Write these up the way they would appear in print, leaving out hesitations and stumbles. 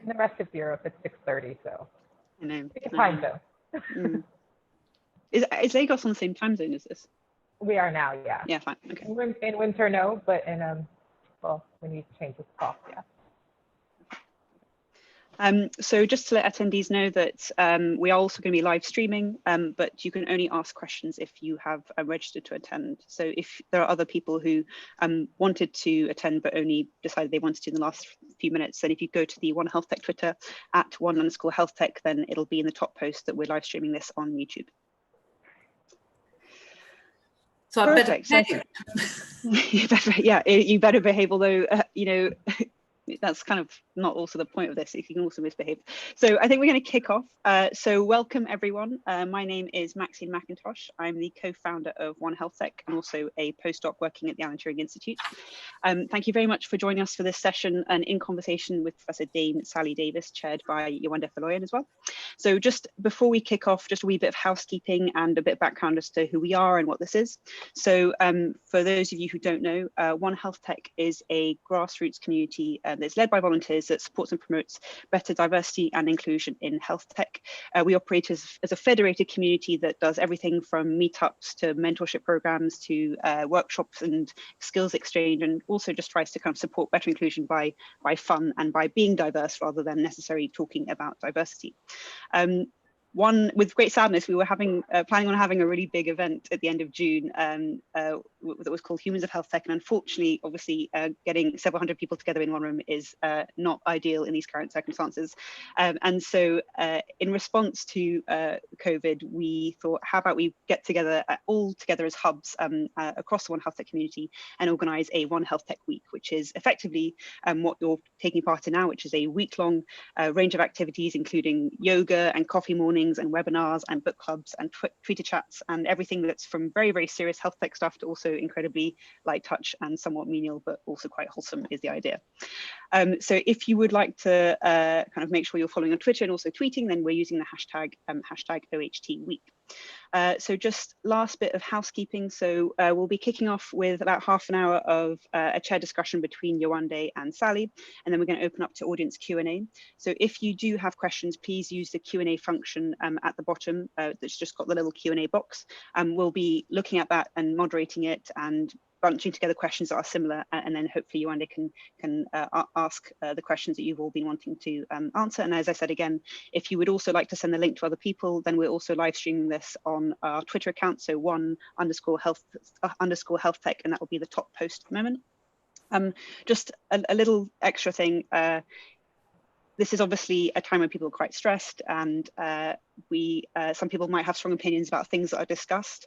the rest of Europe, it's 6:30, so I know. pick a time zone. Mm. Is Lagos on the same time zone as this? We are now, yeah. Yeah, fine. Okay. In winter, no, but in well, when you change the clock, yeah. So just to let attendees know that we are also going to be live streaming, but you can only ask questions if you have registered to attend. So if there are other people who wanted to attend but only decided they wanted to in the last few minutes, then if you go to the One Health Tech Twitter at @1_Health Tech, then it'll be in the top post that we're live streaming this on YouTube. So I better behave. Yeah, you better behave, although, you know, that's kind of not also the point of this. You can also misbehave. So I think we're going to kick off. So welcome everyone. My name is Maxine McIntosh. I'm the co-founder of One Health Tech and also a postdoc working at the Alan Turing Institute. Thank you very much for joining us for this session and in conversation with Professor Dame Sally Davies, chaired by Yewande Faloyan as well. So just before we kick off, just a wee bit of housekeeping and a bit of background as to who we are and what this is. So for those of you who don't know, One Health Tech is a grassroots community that's led by volunteers that supports and promotes better diversity and inclusion in health tech. We operate as a federated community that does everything from meetups to mentorship programs to workshops and skills exchange, and also just tries to kind of support better inclusion by fun and by being diverse rather than necessarily talking about diversity. With great sadness, we were planning on having a really big event at the end of June that was called Humans of Health Tech, and unfortunately, obviously, getting several hundred people together in one room is not ideal in these current circumstances. And so, in response to COVID, we thought, how about we get together all together as hubs across the One Health Tech community and organise a One Health Tech Week, which is effectively what you're taking part in now, which is a week-long range of activities, including yoga and coffee mornings and webinars and book clubs and Twitter chats and everything that's from very, very serious health tech stuff to also incredibly light touch and somewhat menial, but also quite wholesome is the idea. So if you would like to kind of make sure you're following on Twitter and also tweeting, then we're using the hashtag #OHTweek. So just last bit of housekeeping. So we'll be kicking off with about half an hour of a chair discussion between Yewande and Sally, and then we're going to open up to audience Q&A. So if you do have questions, please use the Q&A function at the bottom that's just got the little Q&A box. We'll be looking at that and moderating it and bunching together questions that are similar, and then hopefully Yewande can ask the questions that you've all been wanting to answer. And as I said again, if you would also like to send the link to other people, then we're also live streaming this on our Twitter account, so @1_Health Tech, and that will be the top post at the moment. Just a little extra thing. This is obviously a time when people are quite stressed, and some people might have strong opinions about things that are discussed,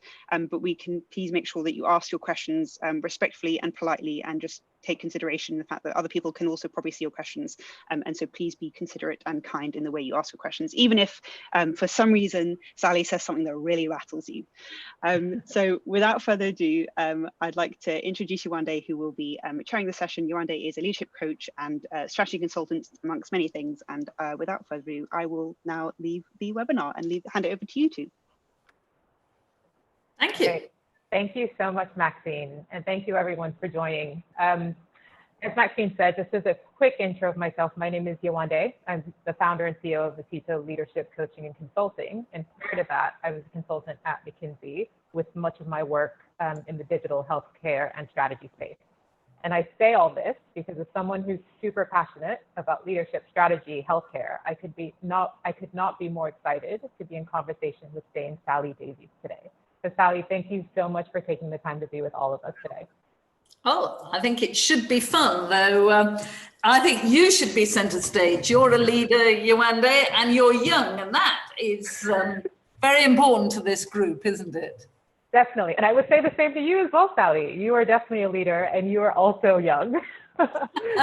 but we can please make sure that you ask your questions respectfully and politely, and just take consideration the fact that other people can also probably see your questions, and so please be considerate and kind in the way you ask your questions, even if for some reason Sally says something that really rattles you. So without further ado, I'd like to introduce Yewande, who will be chairing the session. Yewande is a leadership coach and strategy consultant, amongst many things, and without further ado, I will now leave the webinar and hand it over to you two. Thank you. Great. Thank you so much, Maxine, and thank you everyone for joining. As Maxine said, just as a quick intro of myself, my name is Yewande. I'm the founder and CEO of Acito Leadership Coaching and Consulting, and prior to that, I was a consultant at McKinsey with much of my work in the digital healthcare and strategy space. And I say all this because as someone who's super passionate about leadership, strategy, healthcare, I could not be more excited to be in conversation with Dame Sally Davies today. So Sally, thank you so much for taking the time to be with all of us today. Oh, I think it should be fun, though. I think you should be center stage. You're a leader, Yewande, and you're young, and that is very important to this group, isn't it? Definitely. And I would say the same to you as well, Sally. You are definitely a leader, and you are also young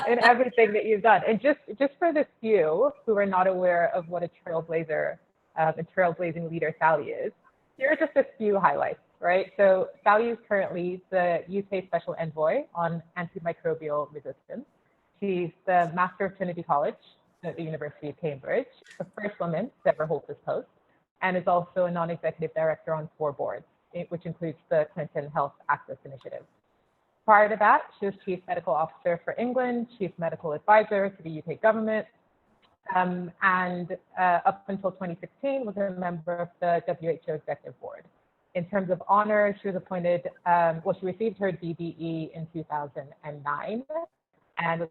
in everything that you've done. And just for the few who are not aware of what a trailblazing leader Sally is, here are just a few highlights, right? So Sally is currently the UK Special Envoy on antimicrobial resistance. She's the Master of Trinity College at the University of Cambridge, the first woman to ever hold this post, and is also a non-executive director on 4 boards, which includes the Clinton Health Access Initiative. Prior to that, she was Chief Medical Officer for England, Chief Medical Advisor to the UK government, and up until 2016 was a member of the WHO Executive Board. In terms of honor, she was appointed, she received her DBE in 2009 and was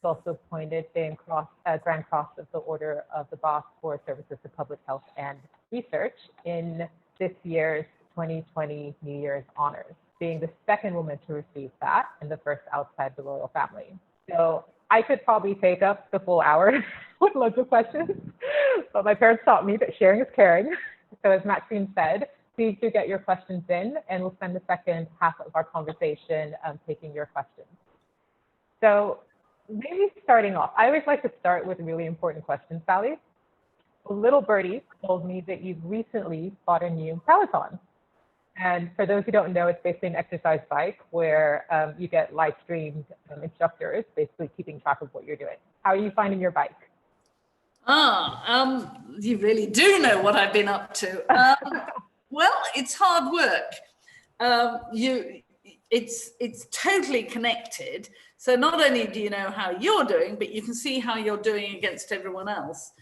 also appointed Grand Cross of the Order of the Boss for services to public health and research in this year's 2020 New Year's honors, being the second woman to receive that and the first outside the royal family. So I could probably take up the full hour with loads of questions, but my parents taught me that sharing is caring. So as Maxine said, please do get your questions in, and we'll spend the second half of our conversation taking your questions. So maybe starting off, I always like to start with really important questions, Sally. A little birdie told me that you've recently bought a new Peloton. And for those who don't know, it's basically an exercise bike where you get live streamed instructors basically keeping track of what you're doing. How are you finding your bike? You really do know what I've been up to. Well, it's hard work. It's totally connected. So not only do you know how you're doing, but you can see how you're doing against everyone else.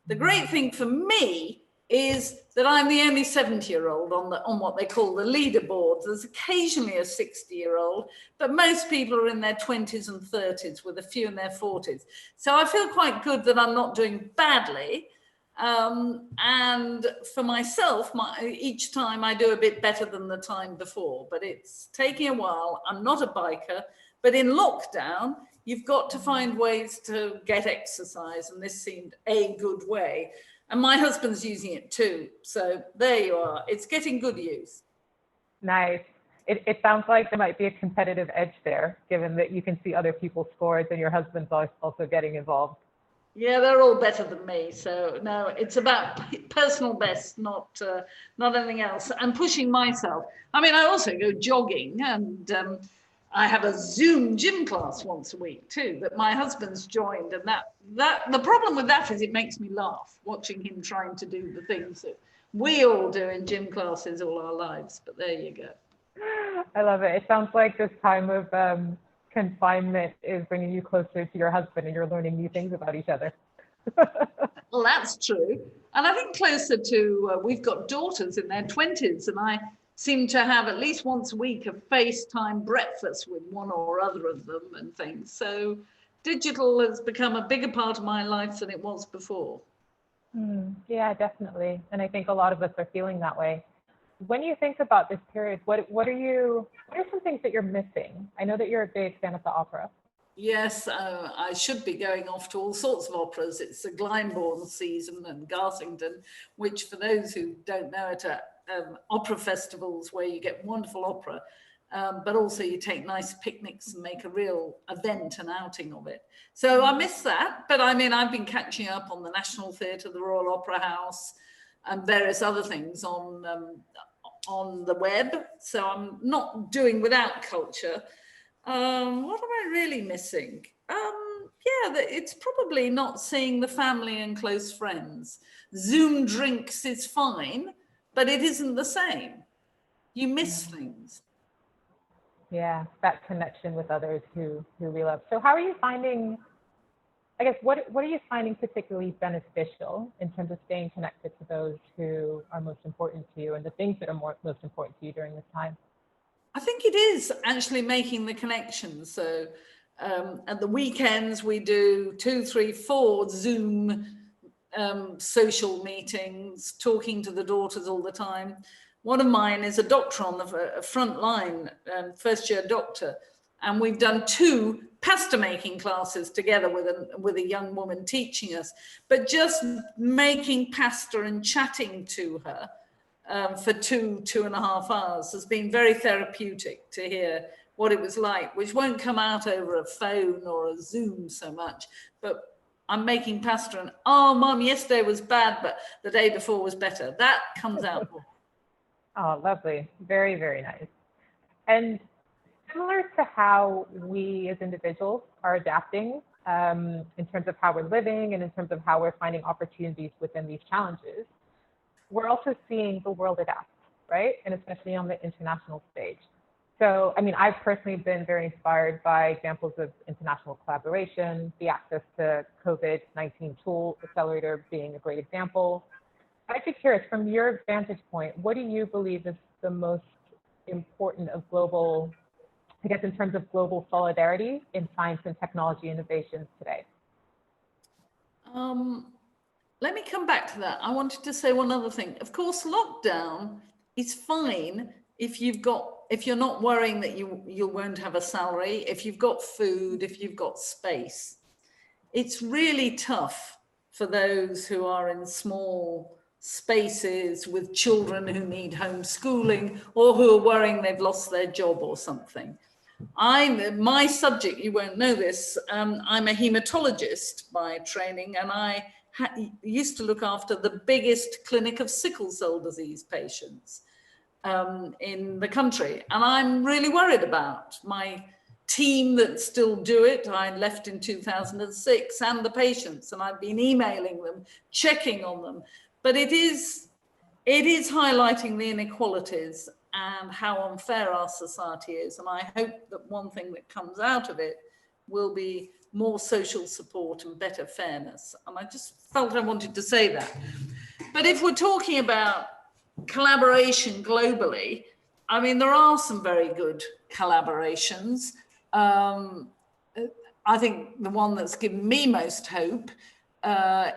The great thing for me is that I'm the only 70-year-old on what they call the leaderboard. There's occasionally a 60-year-old, but most people are in their 20s and 30s, with a few in their 40s. So I feel quite good that I'm not doing badly. And for myself, each time I do a bit better than the time before, but it's taking a while. I'm not a biker, but in lockdown, you've got to find ways to get exercise, and this seemed a good way. And my husband's using it too. So there you are. It's getting good use. Nice. It sounds like there might be a competitive edge there, given that you can see other people's scores and your husband's also getting involved. Yeah, they're all better than me. So no, it's about personal best, not anything else. And pushing myself. I mean, I also go jogging, and I have a Zoom gym class once a week too that my husband's joined, and that the problem with that is it makes me laugh watching him trying to do the things that we all do in gym classes all our lives. But there you go. I love it. It sounds like this time of confinement is bringing you closer to your husband, and you're learning new things about each other. Well, that's true. And I think closer to, we've got daughters in their 20s, and I seem to have at least once a week a FaceTime breakfast with one or other of them and things. So digital has become a bigger part of my life than it was before. Yeah, definitely. And I think a lot of us are feeling that way. When you think about this period, what are some things that you're missing? I know that you're a big fan of the opera. Yes, I should be going off to all sorts of operas. It's the Glyndebourne season and Garsington, which for those who don't know it are opera festivals where you get wonderful opera, but also you take nice picnics and make a real event and outing of it. So I miss that, but I mean, I've been catching up on the National Theatre, the Royal Opera House, and various other things on the web. So I'm not doing without culture. What am I really missing? Yeah, it's probably not seeing the family and close friends. Zoom drinks is fine, but it isn't the same. You miss things. Yeah, that connection with others who we love. So how are you finding, I guess, what are you finding particularly beneficial in terms of staying connected to those who are most important to you and the things that are most important to you during this time? I think it is actually making the connections. So at the weekends, we do 2, 3, 4 Zoom social meetings, talking to the daughters all the time. One of mine is a doctor on the front line, first-year doctor, and we've done 2 pasta making classes together with a young woman teaching us. But just making pasta and chatting to her for 2.5 hours has been very therapeutic to hear what it was like, which won't come out over a phone or a Zoom so much. But I'm making pasta and, oh, Mum, yesterday was bad, but the day before was better. That comes out more. Oh, lovely. Very, very nice. And similar to how we as individuals are adapting in terms of how we're living and in terms of how we're finding opportunities within these challenges, we're also seeing the world adapt, right? And especially on the international stage. So, I mean, I've personally been very inspired by examples of international collaboration, the access to COVID-19 tool accelerator being a great example. I'd be curious, from your vantage point, what do you believe is the most important of global, I guess, in terms of global solidarity in science and technology innovations today? Let me come back to that. I wanted to say one other thing. Of course, lockdown is fine if you're not worrying that you won't have a salary, if you've got food, if you've got space. It's really tough for those who are in small spaces with children who need homeschooling or who are worrying they've lost their job or something. My subject, you won't know this, I'm a hematologist by training, and I used to look after the biggest clinic of sickle cell disease patients in the country. And I'm really worried about my team that still do it. I left in 2006, and the patients, and I've been emailing them, checking on them. But it is highlighting the inequalities and how unfair our society is. And I hope that one thing that comes out of it will be more social support and better fairness. And I just felt I wanted to say that. But if we're talking about collaboration globally, I mean, there are some very good collaborations. I think the one that's given me most hope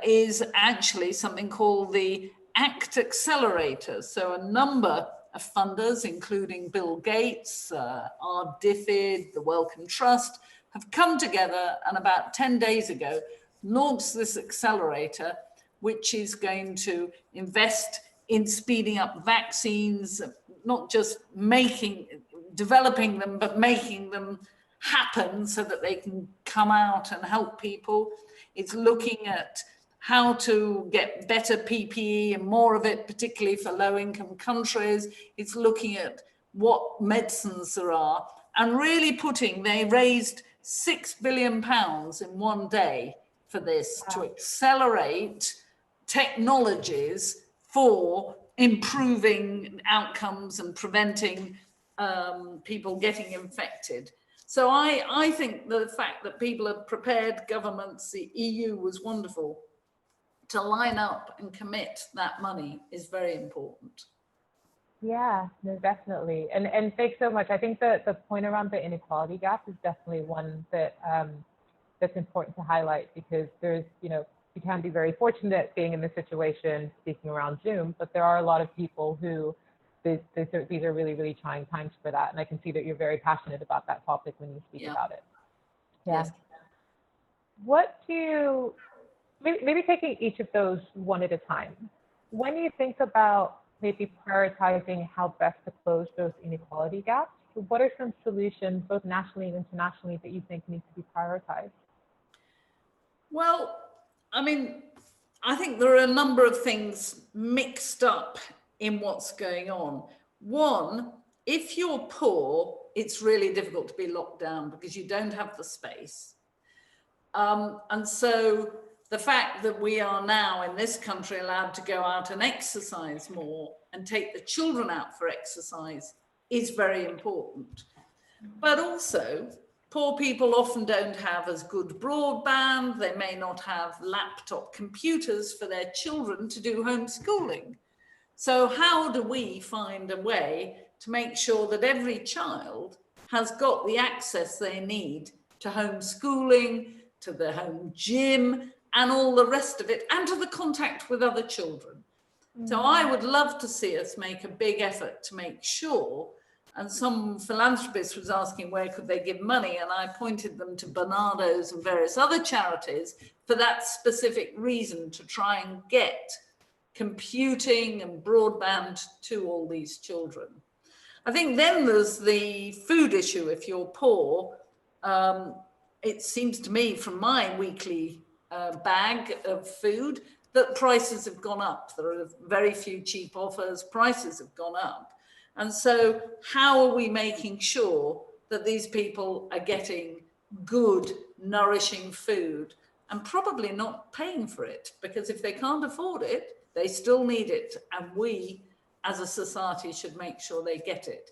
is actually something called the ACT Accelerator. So a number of funders, including Bill Gates, our DFID, the Wellcome Trust, have come together and about 10 days ago launched this accelerator, which is going to invest in speeding up vaccines, not just developing them, but making them happen so that they can come out and help people. It's looking at how to get better PPE and more of it, particularly for low-income countries. It's looking at what medicines there are, and really they raised £6 billion in one day for this to accelerate technologies for improving outcomes and preventing people getting infected. So I think the fact that people are prepared, governments, the EU was wonderful, to line up and commit that money is very important. Yeah, no, definitely. And thanks so much. I think the point around the inequality gap is definitely one that that's important to highlight, because there's, you can be very fortunate being in this situation, speaking around Zoom, but there are a lot of people who these are really, really trying times for that. And I can see that you're very passionate about that topic when you speak about it. Yeah. Yes. What do you, maybe taking each of those one at a time, when you think about maybe prioritizing how best to close those inequality gaps, what are some solutions, both nationally and internationally, that you think need to be prioritized? Well, I mean, I think there are a number of things mixed up in what's going on. One, if you're poor, it's really difficult to be locked down because you don't have the space. And so the fact that we are now in this country allowed to go out and exercise more and take the children out for exercise is very important. But also, poor people often don't have as good broadband. They may not have laptop computers for their children to do homeschooling. So how do we find a way to make sure that every child has got the access they need to homeschooling, to the home gym, and all the rest of it, and to the contact with other children? So I would love to see us make a big effort to make sure, and some philanthropist was asking where could they give money, and I pointed them to Barnardo's and various other charities for that specific reason, to try and get computing and broadband to all these children. I think then there's the food issue. If you're poor, it seems to me from my weekly bag of food that prices have gone up. There are very few cheap offers, prices have gone up. And so how are we making sure that these people are getting good, nourishing food and probably not paying for it? Because if they can't afford it, they still need it. And we, as a society, should make sure they get it.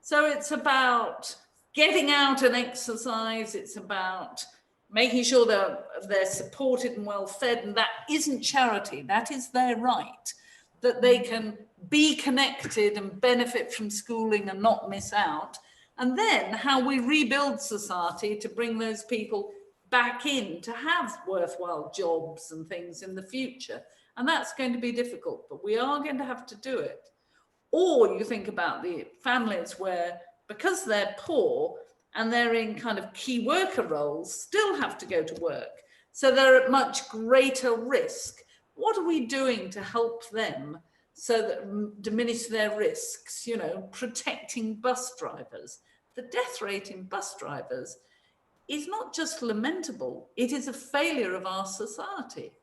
So it's about getting out and exercise. It's about making sure they're supported and well fed. And that isn't charity. That is their right, that they can be connected and benefit from schooling and not miss out. And then how we rebuild society to bring those people back in to have worthwhile jobs and things in the future. And that's going to be difficult, but we are going to have to do it. Or you think about the families where, because they're poor and they're in kind of key worker roles, still have to go to work. So they're at much greater risk. What are we doing to help them so that diminish their risks? You know, protecting bus drivers. The death rate in bus drivers is not just lamentable, it is a failure of our society.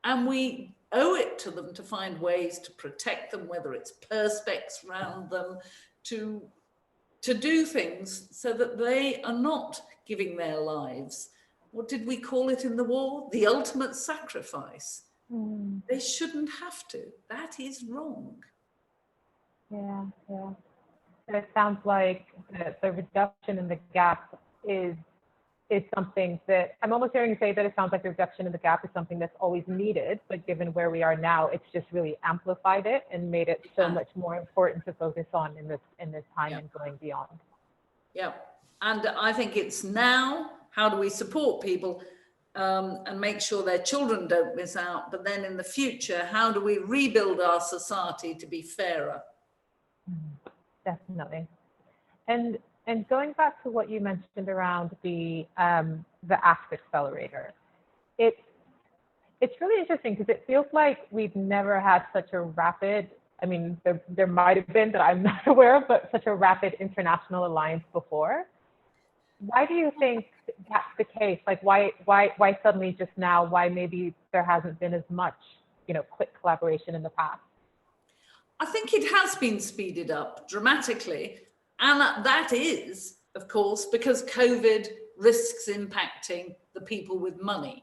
And we owe it to them to find ways to protect them, whether it's perspex around them, to do things so that they are not giving their lives. What did we call it in the war? The ultimate sacrifice. They shouldn't have to. That is wrong. Yeah. So it sounds like the reduction in the gap is something that I'm almost hearing you say that it sounds like the reduction in the gap is something that's always needed, but given where we are now, it's just really amplified it and made it so much more important to focus on in this time and going beyond. Yeah, and I think it's now, how do we support people and make sure their children don't miss out, but then in the future, how do we rebuild our society to be fairer? Definitely. And going back to what you mentioned around the ASK Accelerator, it's really interesting because it feels like we've never had such a rapid, I mean, there might have been that I'm not aware of, but such a rapid international alliance before. Why do you think that's the case? Like, why suddenly just now? Why maybe there hasn't been as much, quick collaboration in the past? I think it has been speeded up dramatically. And that is, of course, because COVID risks impacting the people with money.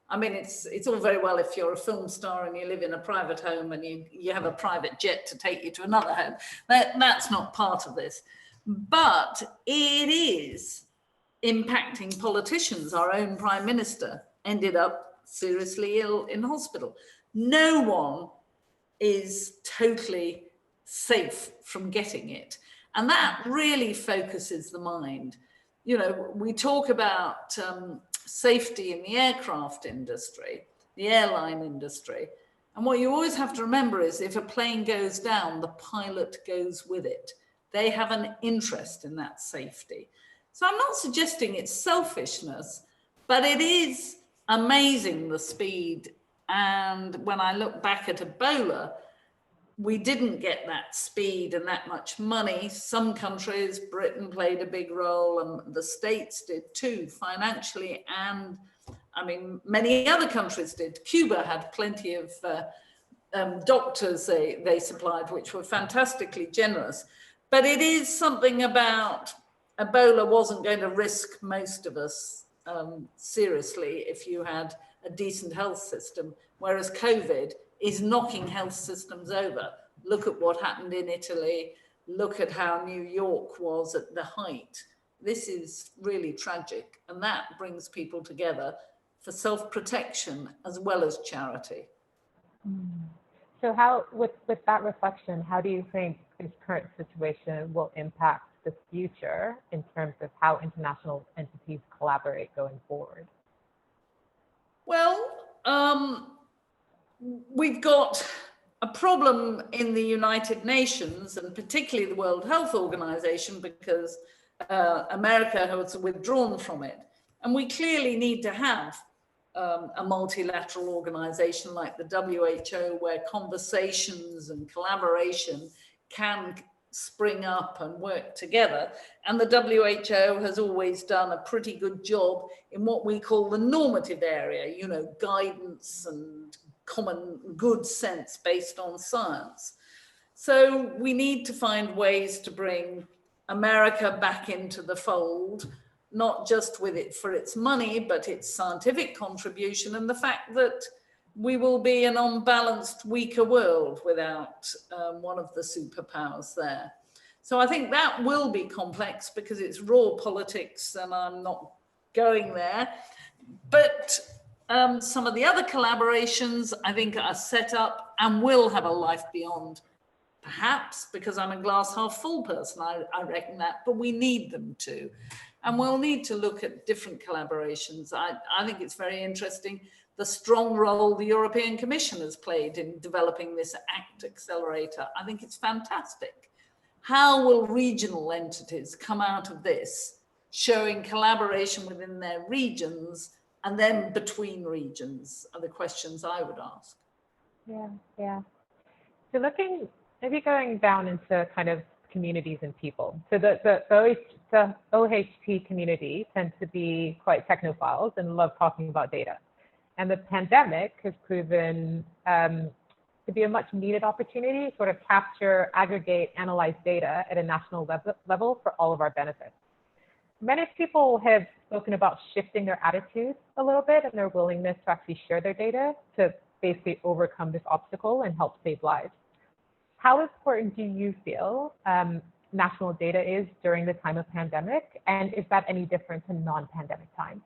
I mean, it's all very well if you're a film star and you live in a private home and you have a private jet to take you to another home. That's not part of this. But it is impacting politicians. Our own Prime Minister ended up seriously ill in hospital. No one is totally safe from getting it. And that really focuses the mind. We talk about safety in the aircraft industry, the airline industry. And what you always have to remember is if a plane goes down, the pilot goes with it. They have an interest in that safety. So I'm not suggesting it's selfishness, but it is amazing the speed. And when I look back at Ebola, we didn't get that speed and that much money. Some countries, Britain played a big role, and the States did too, financially, and I mean, many other countries did. Cuba had plenty of doctors they supplied, which were fantastically generous. But it is something about Ebola wasn't going to risk most of us seriously if you had a decent health system, whereas COVID is knocking health systems over. Look at what happened in Italy. Look at how New York was at the height. This is really tragic, and that brings people together for self-protection as well as charity. So how, with that reflection, how do you think this current situation will impact the future in terms of how international entities collaborate going forward? Well, we've got a problem in the United Nations, and particularly the World Health Organization, because America has withdrawn from it. And we clearly need to have a multilateral organization like the WHO, where conversations and collaboration can spring up and work together. And the WHO has always done a pretty good job in what we call the normative area, guidance and common good sense based on science. So we need to find ways to bring America back into the fold, not just with it for its money, but its scientific contribution, and the fact that we will be an unbalanced, weaker world without one of the superpowers there. So I think that will be complex because it's raw politics and I'm not going there. But some of the other collaborations I think are set up and will have a life beyond. Perhaps because I'm a glass half full person, I reckon that, but we need them to. And we'll need to look at different collaborations. I think it's very interesting, the strong role the European Commission has played in developing this ACT accelerator. I think it's fantastic. How will regional entities come out of this, showing collaboration within their regions and then between regions are the questions I would ask. Yeah. So maybe going down into kind of communities and people. So the OHT community tends to be quite technophiles and love talking about data. And the pandemic has proven to be a much needed opportunity to sort of capture, aggregate, analyze data at a national level for all of our benefits. Many people have spoken about shifting their attitudes a little bit and their willingness to actually share their data to basically overcome this obstacle and help save lives. How important do you feel national data is during the time of pandemic? And is that any different to non-pandemic times?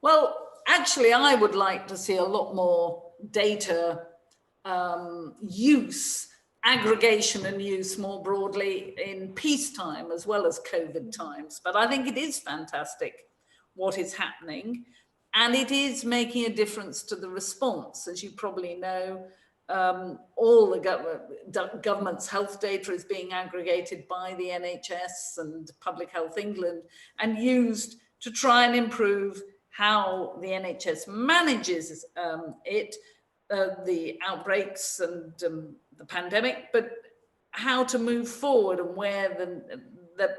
Well, actually, I would like to see a lot more data use, aggregation and use more broadly in peacetime as well as COVID times. But I think it is fantastic what is happening. And it is making a difference to the response. As you probably know, all the government's health data is being aggregated by the NHS and Public Health England and used to try and improve how the NHS manages the outbreaks and the pandemic, but how to move forward and where the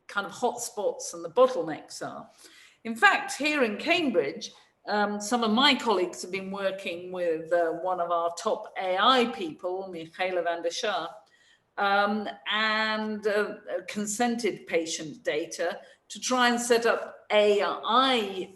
kind of hotspots and the bottlenecks are. In fact, here in Cambridge, some of my colleagues have been working with one of our top AI people, Michaela van der Schaar, and consented patient data to try and set up AI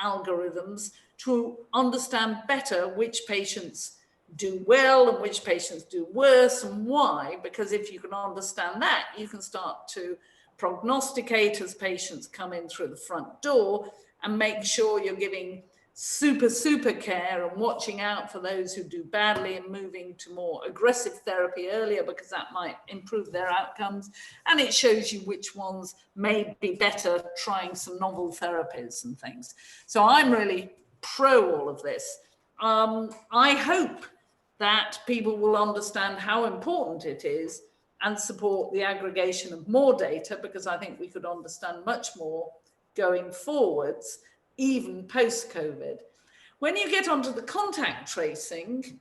algorithms to understand better which patients do well and which patients do worse and why. Because if you can understand that, you can start to prognosticate as patients come in through the front door and make sure you're giving super care and watching out for those who do badly and moving to more aggressive therapy earlier because that might improve their outcomes. And it shows you which ones may be better trying some novel therapies and things. So I'm really pro all of this. I hope that people will understand how important it is and support the aggregation of more data, because I think we could understand much more going forwards, even post-COVID. When you get onto the contact tracing,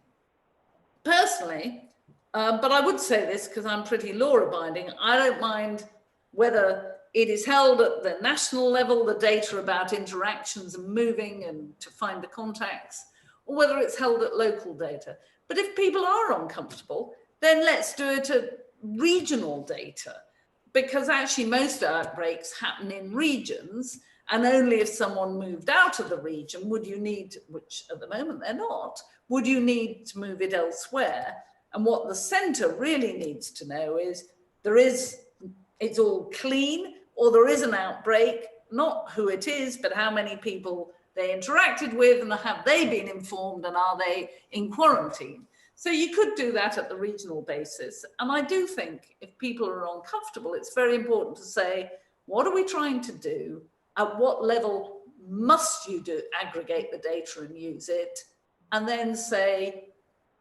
personally, but I would say this because I'm pretty law-abiding, I don't mind whether it is held at the national level, the data about interactions and moving and to find the contacts, or whether it's held at local data. But if people are uncomfortable, then let's do it at regional data, because actually most outbreaks happen in regions, and only if someone moved out of the region would you need, which at the moment they're not, would you need to move it elsewhere. And what the centre really needs to know is it's all clean, or there is an outbreak, not who it is, but how many people they interacted with, and have they been informed, and are they in quarantine? So you could do that at the regional basis. And I do think if people are uncomfortable, it's very important to say, what are we trying to do? At what level must you aggregate the data and use it? And then say,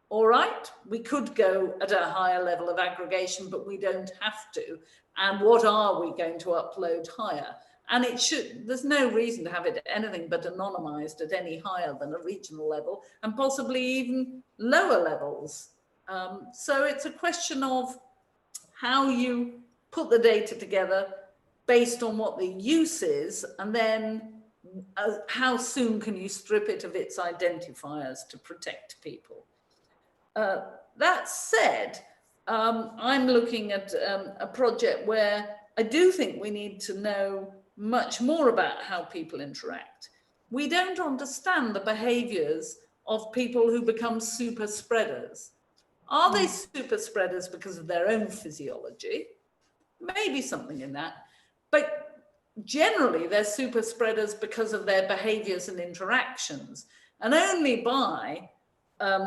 all right, we could go at a higher level of aggregation, but we don't have to. And what are we going to upload higher? And there's no reason to have it anything but anonymized at any higher than a regional level, and possibly even lower levels. So it's a question of how you put the data together based on what the use is, and then how soon can you strip it of its identifiers to protect people. That said, I'm looking at a project where I do think we need to know much more about how people interact. We don't understand the behaviors of people who become super spreaders. Are they super spreaders because of their own physiology? Maybe something in that. But generally, they're super spreaders because of their behaviors and interactions. And only by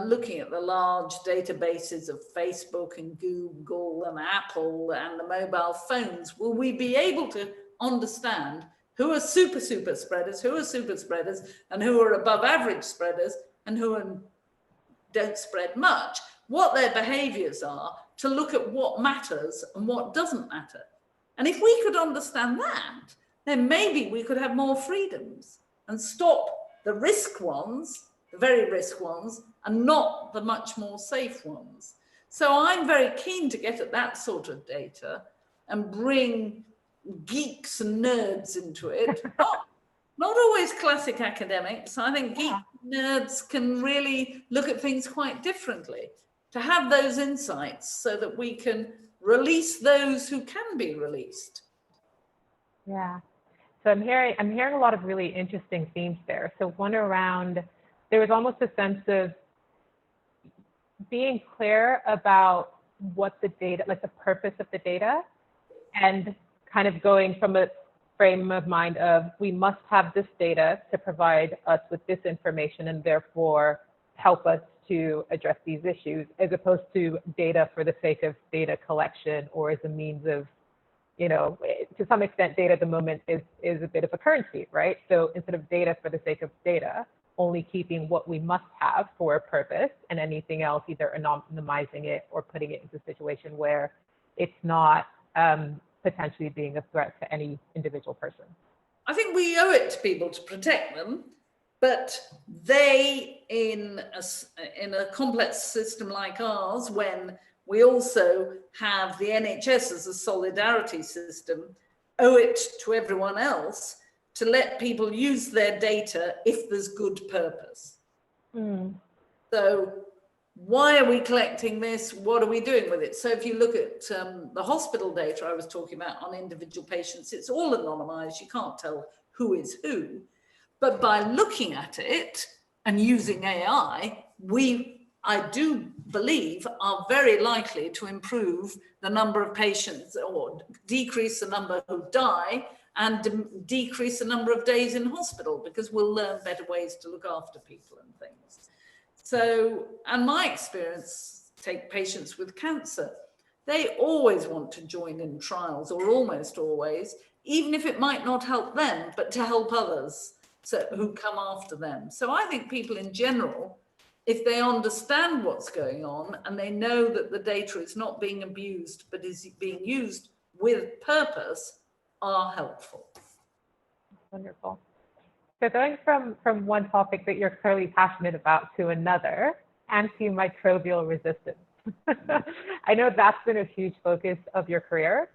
looking at the large databases of Facebook and Google and Apple and the mobile phones will we be able to understand who are super spreaders, who are super spreaders, and who are above average spreaders, and who don't spread much, what their behaviors are, to look at what matters and what doesn't matter. And if we could understand that, then maybe we could have more freedoms and stop the risk ones, the very risk ones, and not the much more safe ones. So I'm very keen to get at that sort of data and bring geeks and nerds into it. Not always classic academics. I think geeks and nerds can really look at things quite differently, to have those insights so that we can release those who can be released. Yeah. So I'm hearing a lot of really interesting themes there. So one around, there was almost a sense of being clear about what the data, like the purpose of the data, and kind of going from a frame of mind of, we must have this data to provide us with this information and therefore help us to address these issues, as opposed to data for the sake of data collection or as a means of, you know, to some extent, data at the moment is a bit of a currency, right? So instead of data for the sake of data, only keeping what we must have for a purpose, and anything else either anonymizing it or putting it into a situation where it's not potentially being a threat to any individual person. I think we owe it to people to protect them, but they, in a complex system like ours, when we also have the NHS as a solidarity system, owe it to everyone else to let people use their data if there's good purpose. So why are we collecting this? What are we doing with it? So if you look at the hospital data I was talking about on individual patients, it's all anonymized. You can't tell who is who. But by looking at it and using AI, I do believe, are very likely to improve the number of patients, or decrease the number who die, and decrease the number of days in hospital, because we'll learn better ways to look after people and things. So, and my experience, take patients with cancer, they always want to join in trials, or almost always, even if it might not help them, but to help others who come after them. So I think people in general, if they understand what's going on and they know that the data is not being abused, but is being used with purpose, are helpful. Wonderful. So going from one topic that you're clearly passionate about to another, antimicrobial resistance. I know that's been a huge focus of your career,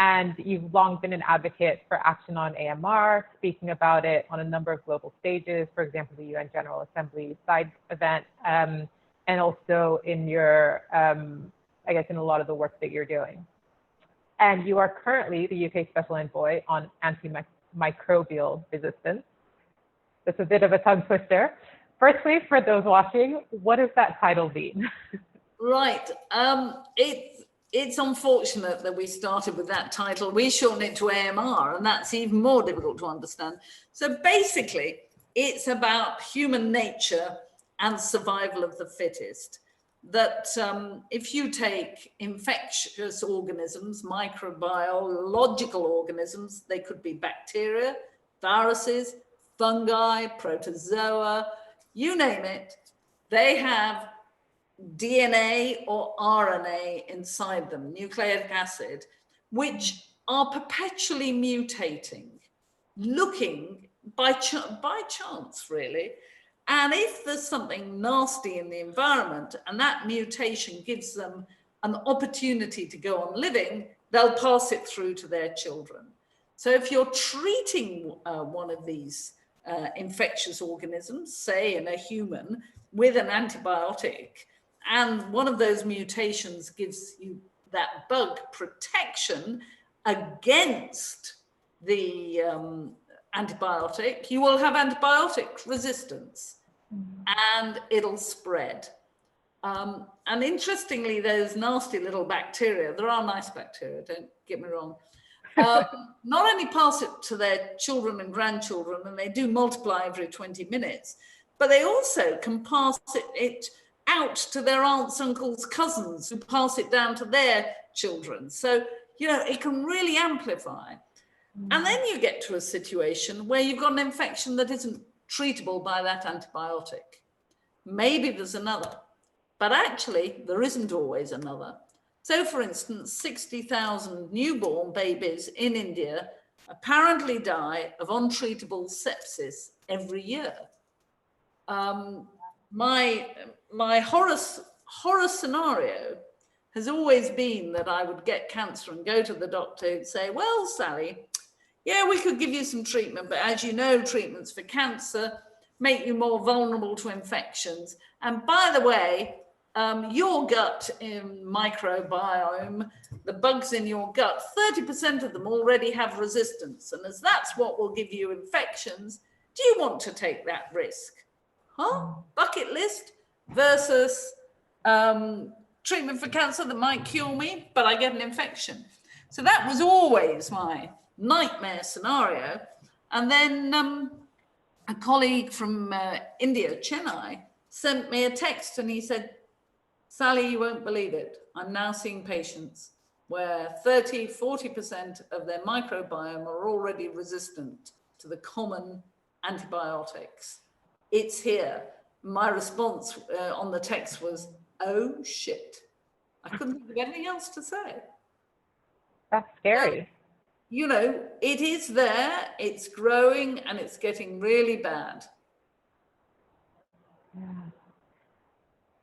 and you've long been an advocate for action on AMR, speaking about it on a number of global stages, for example, the UN General Assembly side event, and also in your, I guess, in a lot of the work that you're doing. And you are currently the UK Special Envoy on antimicrobial resistance. That's a bit of a tongue twister. Firstly, for those watching, what does that title mean? Right. It's unfortunate that we started with that title. We shorten it to AMR, and that's even more difficult to understand. So basically, it's about human nature and survival of the fittest. That if you take infectious organisms, microbiological organisms, they could be bacteria, viruses, fungi, protozoa, you name it, they have DNA or RNA inside them, nucleic acid, which are perpetually mutating, looking by chance, really. And if there's something nasty in the environment and that mutation gives them an opportunity to go on living, they'll pass it through to their children. So if you're treating one of these infectious organisms, say in a human, with an antibiotic, and one of those mutations gives you that bug protection against the antibiotic, you will have antibiotic resistance and it'll spread. And interestingly, those nasty little bacteria, there are nice bacteria, don't get me wrong, not only pass it to their children and grandchildren, and they do multiply every 20 minutes, but they also can pass it out to their aunts, uncles, cousins, who pass it down to their children. So, it can really amplify. And then you get to a situation where you've got an infection that isn't treatable by that antibiotic. Maybe there's another, but actually there isn't always another. So for instance, 60,000 newborn babies in India apparently die of untreatable sepsis every year. My horror scenario has always been that I would get cancer and go to the doctor who'd say, well, Sally, yeah, we could give you some treatment, but as you know, treatments for cancer make you more vulnerable to infections. And by the way, your gut microbiome, the bugs in your gut, 30% of them already have resistance. And as that's what will give you infections, do you want to take that risk? Bucket list versus treatment for cancer that might cure me, but I get an infection. So that was always my nightmare scenario. And then a colleague from India, Chennai, sent me a text and he said, Sally, you won't believe it. I'm now seeing patients where 30-40% of their microbiome are already resistant to the common antibiotics. It's here. My response on the text was, oh shit. I couldn't think of anything else to say. That's scary. It is there, it's growing, and it's getting really bad. Yeah.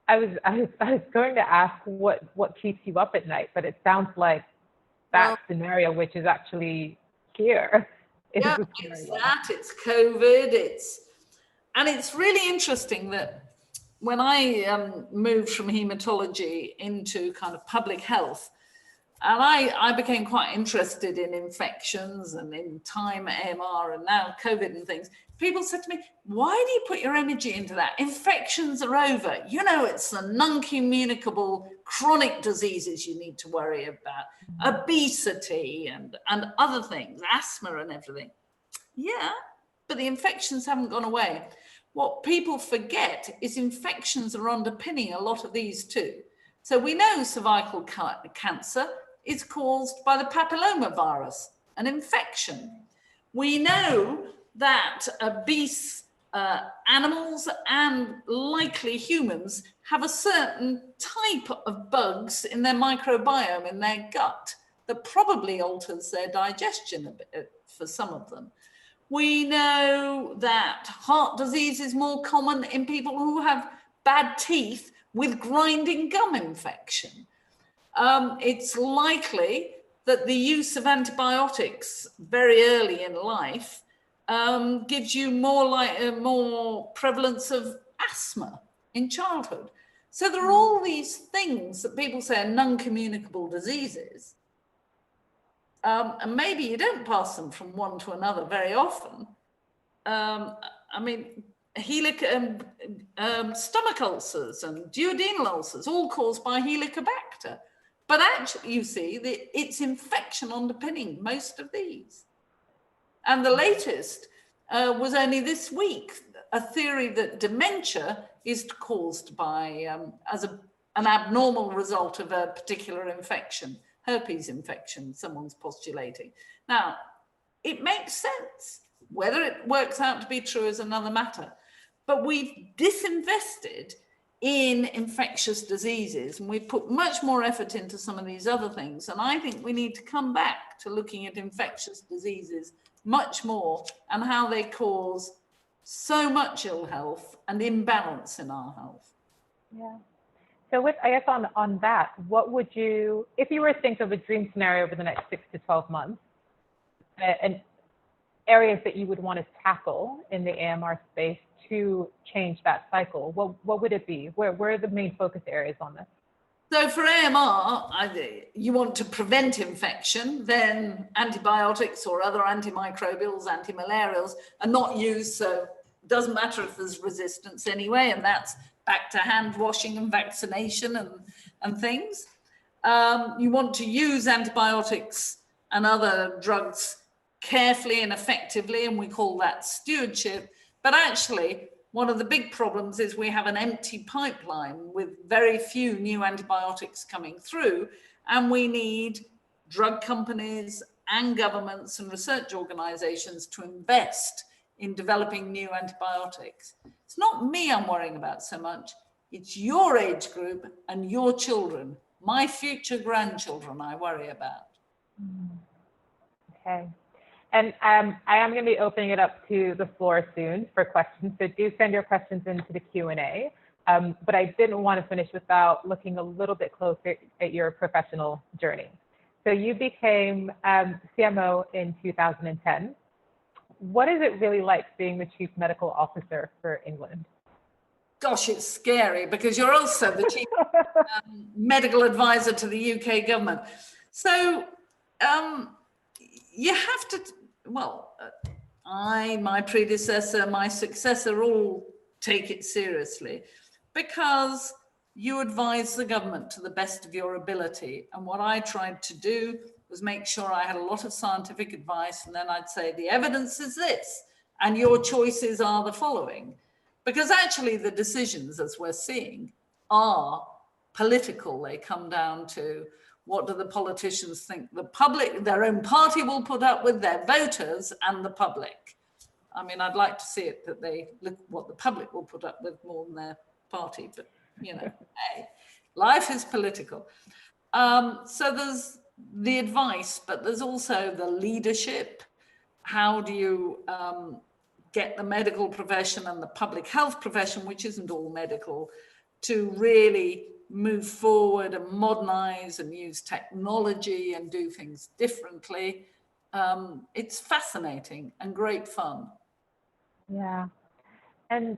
I was going to ask what keeps you up at night, but it sounds like that scenario, which is actually here. It's that, it's COVID, and it's really interesting that when I moved from hematology into kind of public health, and I became quite interested in infections and in time AMR and now COVID and things. People said to me, why do you put your energy into that? Infections are over. It's the non-communicable chronic diseases you need to worry about. Obesity and other things, asthma and everything. Yeah, but the infections haven't gone away. What people forget is infections are underpinning a lot of these too. So we know cervical cancer is caused by the papillomavirus, an infection. We know that obese animals and likely humans have a certain type of bugs in their microbiome, in their gut, that probably alters their digestion a bit for some of them. We know that heart disease is more common in people who have bad teeth with grinding gum infection. It's likely that the use of antibiotics very early in life gives you more prevalence of asthma in childhood. So there are all these things that people say are non-communicable diseases. And maybe you don't pass them from one to another very often. Stomach ulcers and duodenal ulcers, all caused by Helicobacter. But actually, you see, it's infection underpinning most of these. And the latest was only this week, a theory that dementia is caused by, as an abnormal result of a particular infection, herpes infection, someone's postulating. Now, it makes sense. Whether it works out to be true is another matter. But we've disinvested in infectious diseases, and we've put much more effort into some of these other things. And I think we need to come back to looking at infectious diseases much more and how they cause so much ill health and imbalance in our health. Yeah. So I guess on that, what would you, if you were to think of a dream scenario over the next 6 to 12 months, and areas that you would want to tackle in the AMR space to change that cycle, what would it be? Where are the main focus areas on this? So for AMR, you want to prevent infection, then antibiotics or other antimicrobials, antimalarials are not used, so it doesn't matter if there's resistance anyway, and that's back to hand washing and vaccination and things. You want to use antibiotics and other drugs carefully and effectively, and we call that stewardship. But actually, one of the big problems is we have an empty pipeline with very few new antibiotics coming through, and we need drug companies and governments and research organizations to invest in developing new antibiotics. It's not me I'm worrying about so much, it's your age group and your children, my future grandchildren I worry about. Okay. And I am going to be opening it up to the floor soon for questions, so do send your questions into the Q&A. But I didn't want to finish without looking a little bit closer at your professional journey. So you became CMO in 2010. What is it really like being the Chief Medical Officer for England? Gosh, it's scary because you're also the Chief Medical Advisor to the UK government. So you have to, well, my predecessor, my successor all take it seriously because you advise the government to the best of your ability. And what I tried to do was make sure I had a lot of scientific advice, and then I'd say the evidence is this, and your choices are the following. Because actually the decisions, as we're seeing, are political. They come down to what do the politicians think the public, their own party will put up with, their voters and the public. I mean, I'd like to see it that they look what the public will put up with more than their party, but you know, hey, life is political. So there's the advice, but there's also the leadership. How do you get the medical profession and the public health profession, which isn't all medical, to really move forward and modernize and use technology and do things differently? It's fascinating and great fun. Yeah. And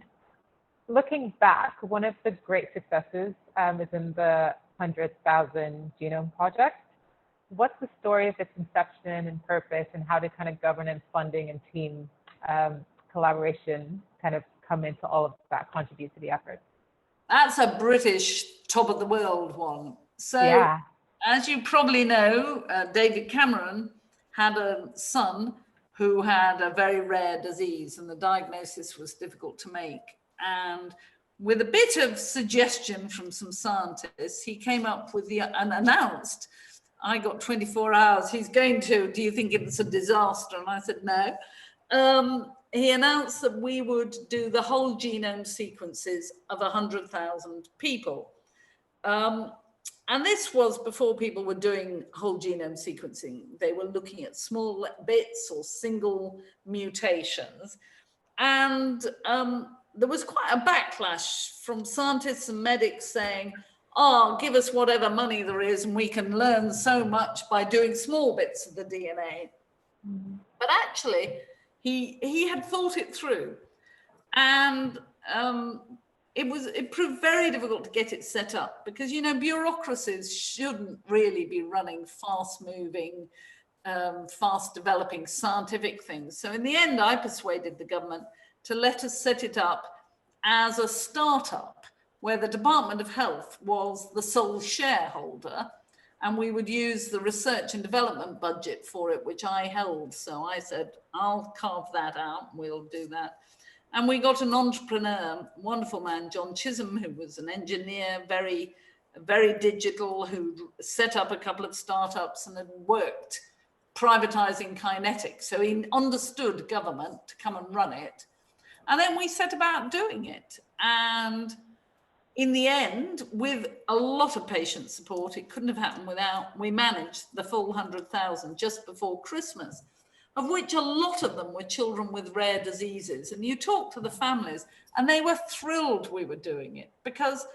looking back, one of the great successes is in the 100,000 Genome Project. What's the story of its inception and purpose, and how did kind of governance, funding, and team collaboration kind of come into all of that, contribute to the effort? That's a British top of the world one. So yeah. As you probably know, David Cameron had a son who had a very rare disease, and the diagnosis was difficult to make. And with a bit of suggestion from some scientists, he came up with and announced, I got 24 hours, he's going to, do you think it's a disaster? And I said, no. He announced that we would do the whole genome sequences of 100,000 people. And this was before people were doing whole genome sequencing. They were looking at small bits or single mutations. And there was quite a backlash from scientists and medics saying, oh, give us whatever money there is and we can learn so much by doing small bits of the DNA. Mm-hmm. But actually, he had thought it through. And it proved very difficult to get it set up because, you know, bureaucracies shouldn't really be running fast-moving, fast-developing scientific things. So in the end, I persuaded the government to let us set it up as a startup where the Department of Health was the sole shareholder, and we would use the research and development budget for it, which I held. So I said, I'll carve that out, we'll do that. And we got an entrepreneur, wonderful man, John Chisholm, who was an engineer, very, very digital, who set up a couple of startups and had worked privatizing kinetics. So he understood government to come and run it. And then we set about doing it. And in the end, with a lot of patient support, it couldn't have happened without, we managed the full 100,000 just before Christmas, of which a lot of them were children with rare diseases. And you talk to the families and they were thrilled we were doing it because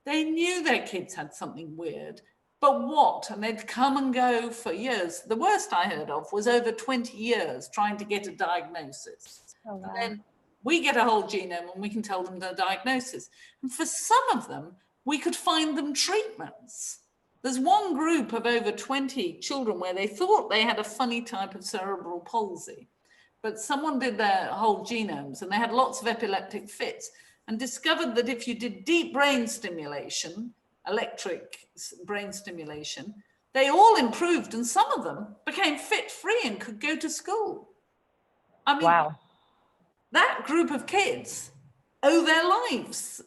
they knew their kids had something weird, but what? And they'd come and go for years. The worst I heard of was over 20 years trying to get a diagnosis. Oh, wow. And then we get a whole genome and we can tell them the diagnosis. And for some of them, we could find them treatments. There's one group of over 20 children where they thought they had a funny type of cerebral palsy, but someone did their whole genomes and they had lots of epileptic fits. and discovered that if you did deep brain stimulation, electric brain stimulation, they all improved, and some of them became fit-free and could go to school. I mean, wow. That group of kids owe their lives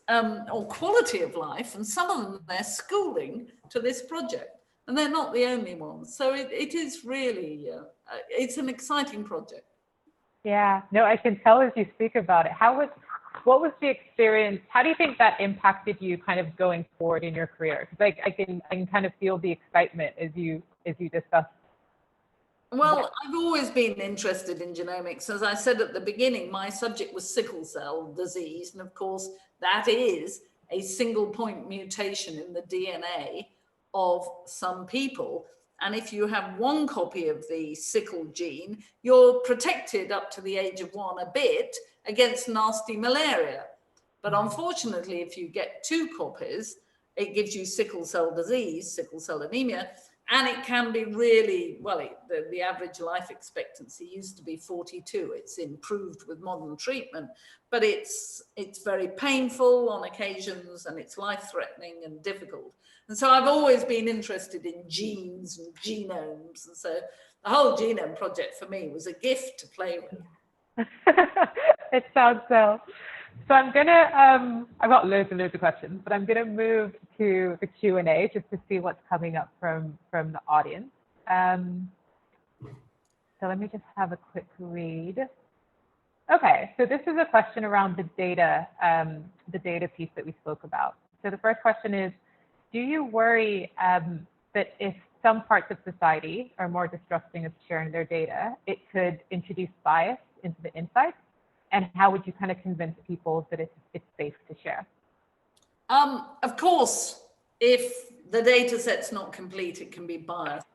or quality of life, and some of them their schooling, to this project. And they're not the only ones. So it is really, it's an exciting project. Yeah, no, I can tell as you speak about it. What was the experience? How do you think that impacted you kind of going forward in your career? Because I can kind of feel the excitement as you discuss. Well, I've always been interested in genomics. As I said at the beginning, my subject was sickle cell disease. And of course, that is a single point mutation in the DNA of some people. And if you have one copy of the sickle gene, you're protected up to the age of 1 a bit against nasty malaria. But unfortunately, if you get 2 copies, it gives you sickle cell disease, sickle cell anemia, and it can be really, well, the average life expectancy used to be 42. It's improved with modern treatment, but it's very painful on occasions, and it's life-threatening and difficult. And so I've always been interested in genes and genomes. And so the whole genome project for me was a gift to play with. It sounds so. So I'm gonna, I've got loads and loads of questions, but I'm gonna move to the Q&A just to see what's coming up from the audience. So let me just have a quick read. Okay, so this is a question around the data piece that we spoke about. So the first question is, do you worry that if some parts of society are more distrusting of sharing their data, it could introduce bias into the insights? And how would you kind of convince people that it's safe to share? Of course, if the data set's not complete, it can be biased.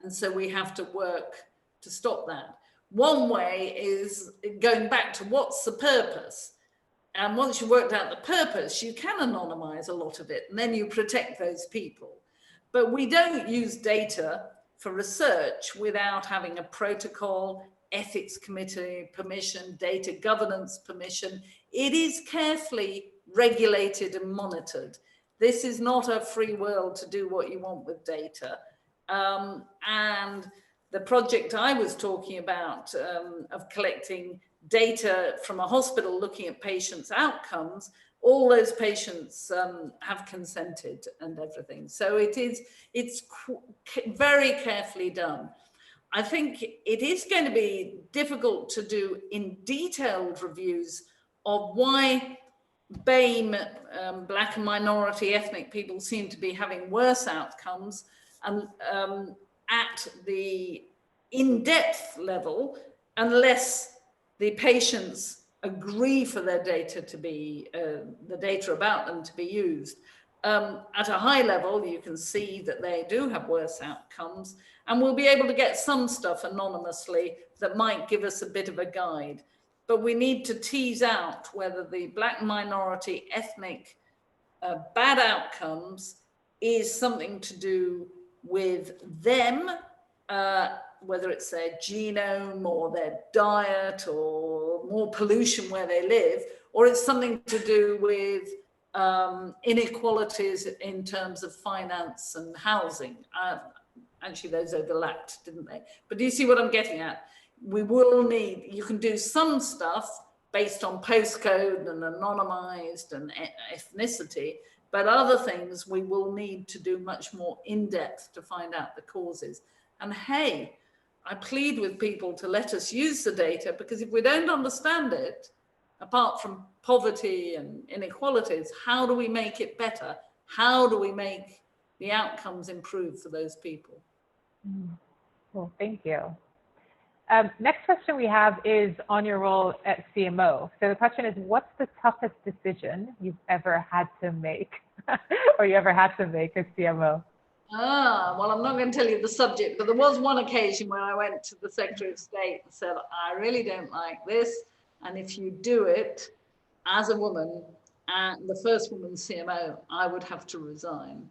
And so we have to work to stop that. One way is going back to what's the purpose. And once you've worked out the purpose, you can anonymize a lot of it, and then you protect those people. But we don't use data for research without having a protocol, ethics committee permission, data governance permission. It is carefully regulated and monitored. This is not a free world to do what you want with data. And the project I was talking about of collecting data from a hospital looking at patients' outcomes, all those patients have consented and everything. So it's very carefully done. I think it is going to be difficult to do in detailed reviews of why BAME, Black and minority ethnic people, seem to be having worse outcomes, and at the in-depth level, unless the patients agree for their data to be, the data about them to be used. At a high level, you can see that they do have worse outcomes, and we'll be able to get some stuff anonymously that might give us a bit of a guide. But we need to tease out whether the Black minority ethnic bad outcomes is something to do with them, whether it's their genome or their diet or more pollution where they live, or it's something to do with inequalities in terms of finance and housing. Actually, those overlapped, didn't they? But do you see what I'm getting at? We will need, you can do some stuff based on postcode and anonymized and ethnicity, but other things we will need to do much more in-depth to find out the causes. And hey, I plead with people to let us use the data, because if we don't understand it, apart from poverty and inequalities, how do we make it better? How do we make the outcomes improve for those people? Well, thank you. Next question we have is on your role at CMO. So the question is, what's the toughest decision you've ever had to make or you ever had to make as CMO? Well, I'm not going to tell you the subject, but there was one occasion where I went to the Secretary of State and said, I really don't like this. And if you do it as a woman and the first woman CMO, I would have to resign.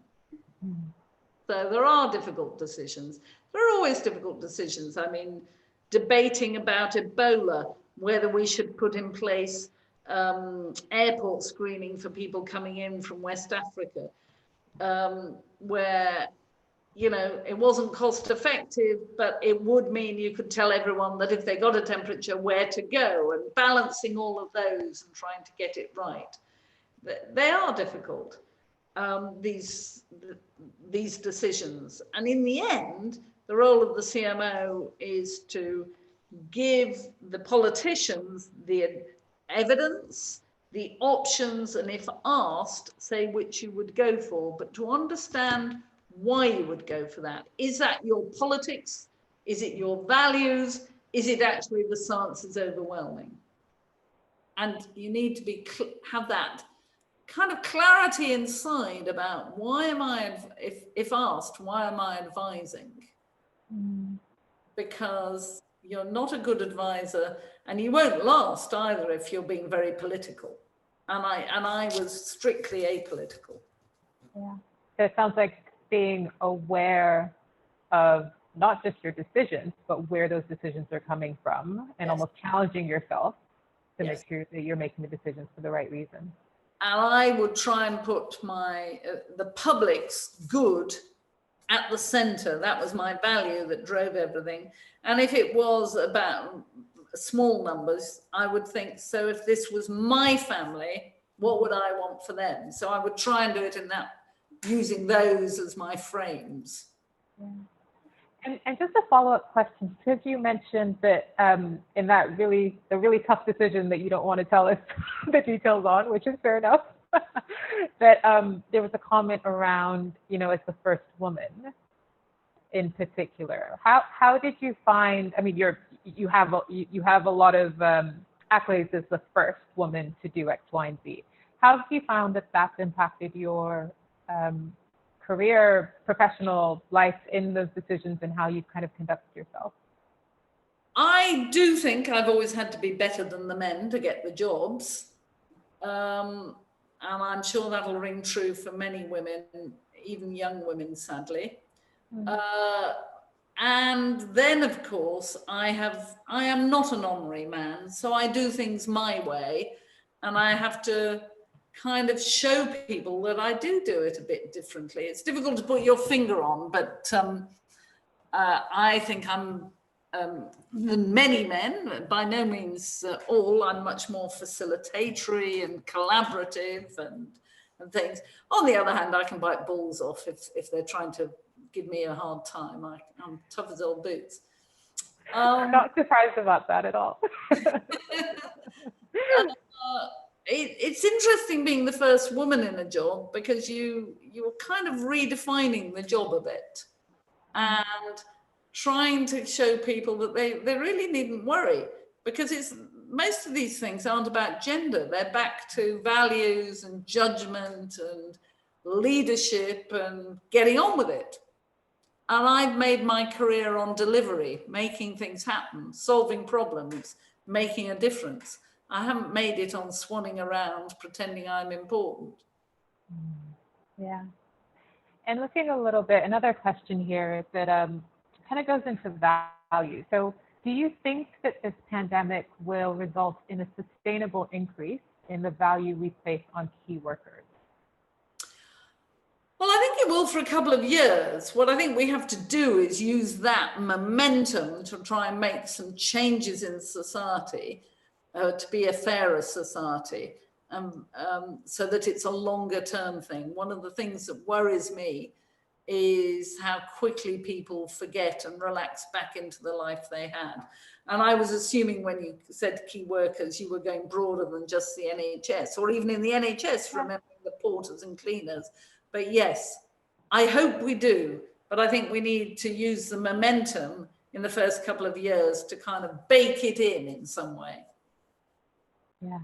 So there are difficult decisions. There are always difficult decisions. I mean, debating about Ebola, whether we should put in place airport screening for people coming in from West Africa, where, you know, it wasn't cost effective, but it would mean you could tell everyone that if they got a temperature, where to go, and balancing all of those and trying to get it right. They are difficult, these decisions. And in the end, the role of the CMO is to give the politicians the evidence, the options, and if asked, say which you would go for, but to understand why you would go for that. Is that your politics? Is it your values? Is it actually the science is overwhelming? And you need to have that kind of clarity inside about why am I, if asked, why am I advising? Because you're not a good advisor, and you won't last either if you're being very political. And I was strictly apolitical. Yeah. So it sounds like being aware of not just your decisions, but where those decisions are coming from, and almost challenging yourself to make sure that you're making the decisions for the right reason. And I would try and put the public's good at the center. That was my value that drove everything. And if it was about small numbers, I would think, so if this was my family, what would I want for them? So I would try and do it in that, using those as my frames. Yeah. And just a follow-up question, because you mentioned that in that the really tough decision that you don't want to tell us the details on, which is fair enough, that there was a comment around, you know, as the first woman in particular. How did you find? I mean, you have a lot of accolades as the first woman to do X, Y, and Z. How have you found that that's impacted your career, professional life in those decisions, and how you kind of conduct yourself? I do think I've always had to be better than the men to get the jobs. And I'm sure that'll ring true for many women, even young women, sadly. And then, of course, I am not an honorary man, so I do things my way, and I have to kind of show people that I do it a bit differently. It's difficult to put your finger on, but I think I'm, than many men, by no means all, I'm much more facilitatory and collaborative and things. On the other hand, I can bite balls off if they're trying to give me a hard time. I'm tough as old boots. I'm not surprised about that at all. It's interesting being the first woman in a job, because you're kind of redefining the job a bit and trying to show people that they really needn't worry, because most of these things aren't about gender. They're back to values and judgment and leadership and getting on with it. And I've made my career on delivery, making things happen, solving problems, making a difference. I haven't made it on swanning around pretending I'm important. Yeah. And looking a little bit, another question here that kind of goes into value. So do you think that this pandemic will result in a sustainable increase in the value we place on key workers? Well, I think it will for a couple of years. What I think we have to do is use that momentum to try and make some changes in society, to be a fairer society, so that it's a longer term thing. One of the things that worries me is how quickly people forget and relax back into the life they had. And I was assuming when you said key workers, you were going broader than just the NHS, or even in the NHS, remembering the porters and cleaners. But yes, I hope we do. But I think we need to use the momentum in the first couple of years to kind of bake it in some way. Yeah.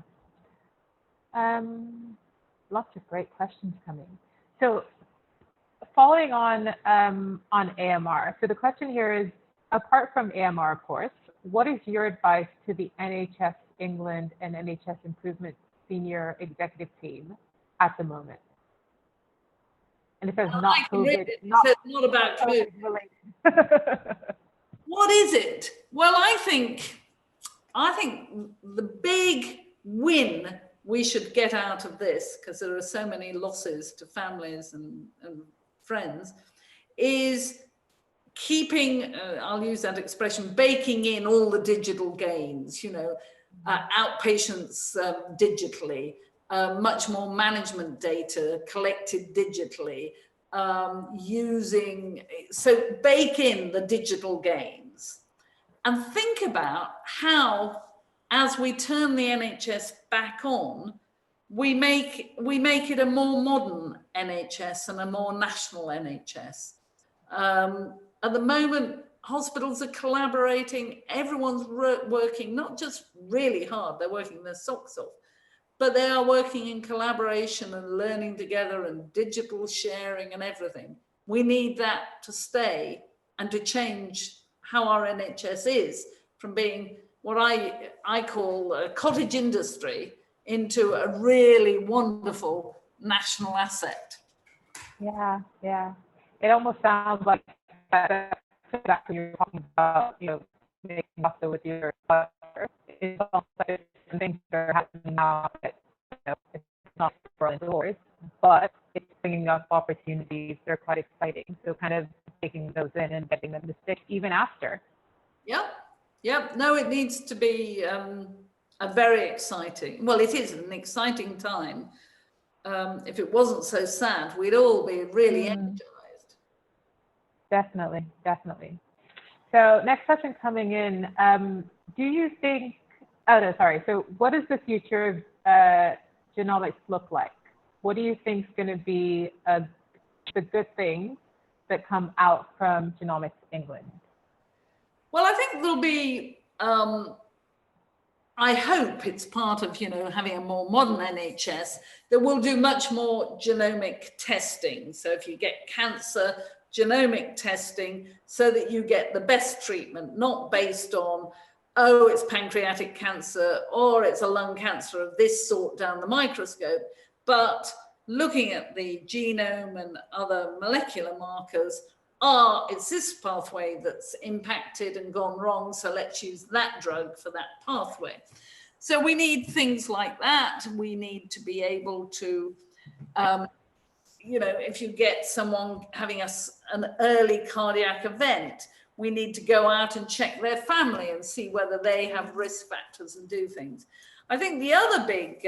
Lots of great questions coming. So following on AMR, so the question here is, apart from AMR, of course, what is your advice to the NHS England and NHS Improvement senior executive team at the moment? And it says not COVID, not about COVID related. What is it? Well, I think the big win we should get out of this, because there are so many losses to families and friends, is keeping, I'll use that expression, baking in all the digital gains, you know, outpatients digitally, much more management data collected digitally, so bake in the digital gains and think about how, as we turn the NHS back on, we make it a more modern NHS and a more national NHS. At the moment, hospitals are collaborating, everyone's working, not just really hard, they're working their socks off, but they are working in collaboration and learning together and digital sharing and everything. We need that to stay and to change how our NHS is, from being what I call a cottage industry into a really wonderful national asset. Yeah, yeah. It almost sounds like that when you're talking about, you know, making pasta with your butter. It's almost like things that are happening now that, you know, it's not for indoors, but it's bringing up opportunities. They're quite exciting. So kind of taking those in and getting them to stick even after. Yep. Yep. No, it needs to be a very exciting, well, it is an exciting time. If it wasn't so sad, we'd all be really energized. Definitely, definitely. So next question coming in, do you think, so what does the future of genomics look like? What do you think is going to be the good things that come out from Genomics England? Well, I think there'll be, I hope it's part of, you know, having a more modern NHS that will do much more genomic testing. So if you get cancer, genomic testing so that you get the best treatment, not based on, oh, it's pancreatic cancer or it's a lung cancer of this sort down the microscope, but looking at the genome and other molecular markers. It's this pathway that's impacted and gone wrong, so let's use that drug for that pathway. So we need things like that. We need to be able to, you know, if you get someone having an early cardiac event, we need to go out and check their family and see whether they have risk factors and do things. I think the other big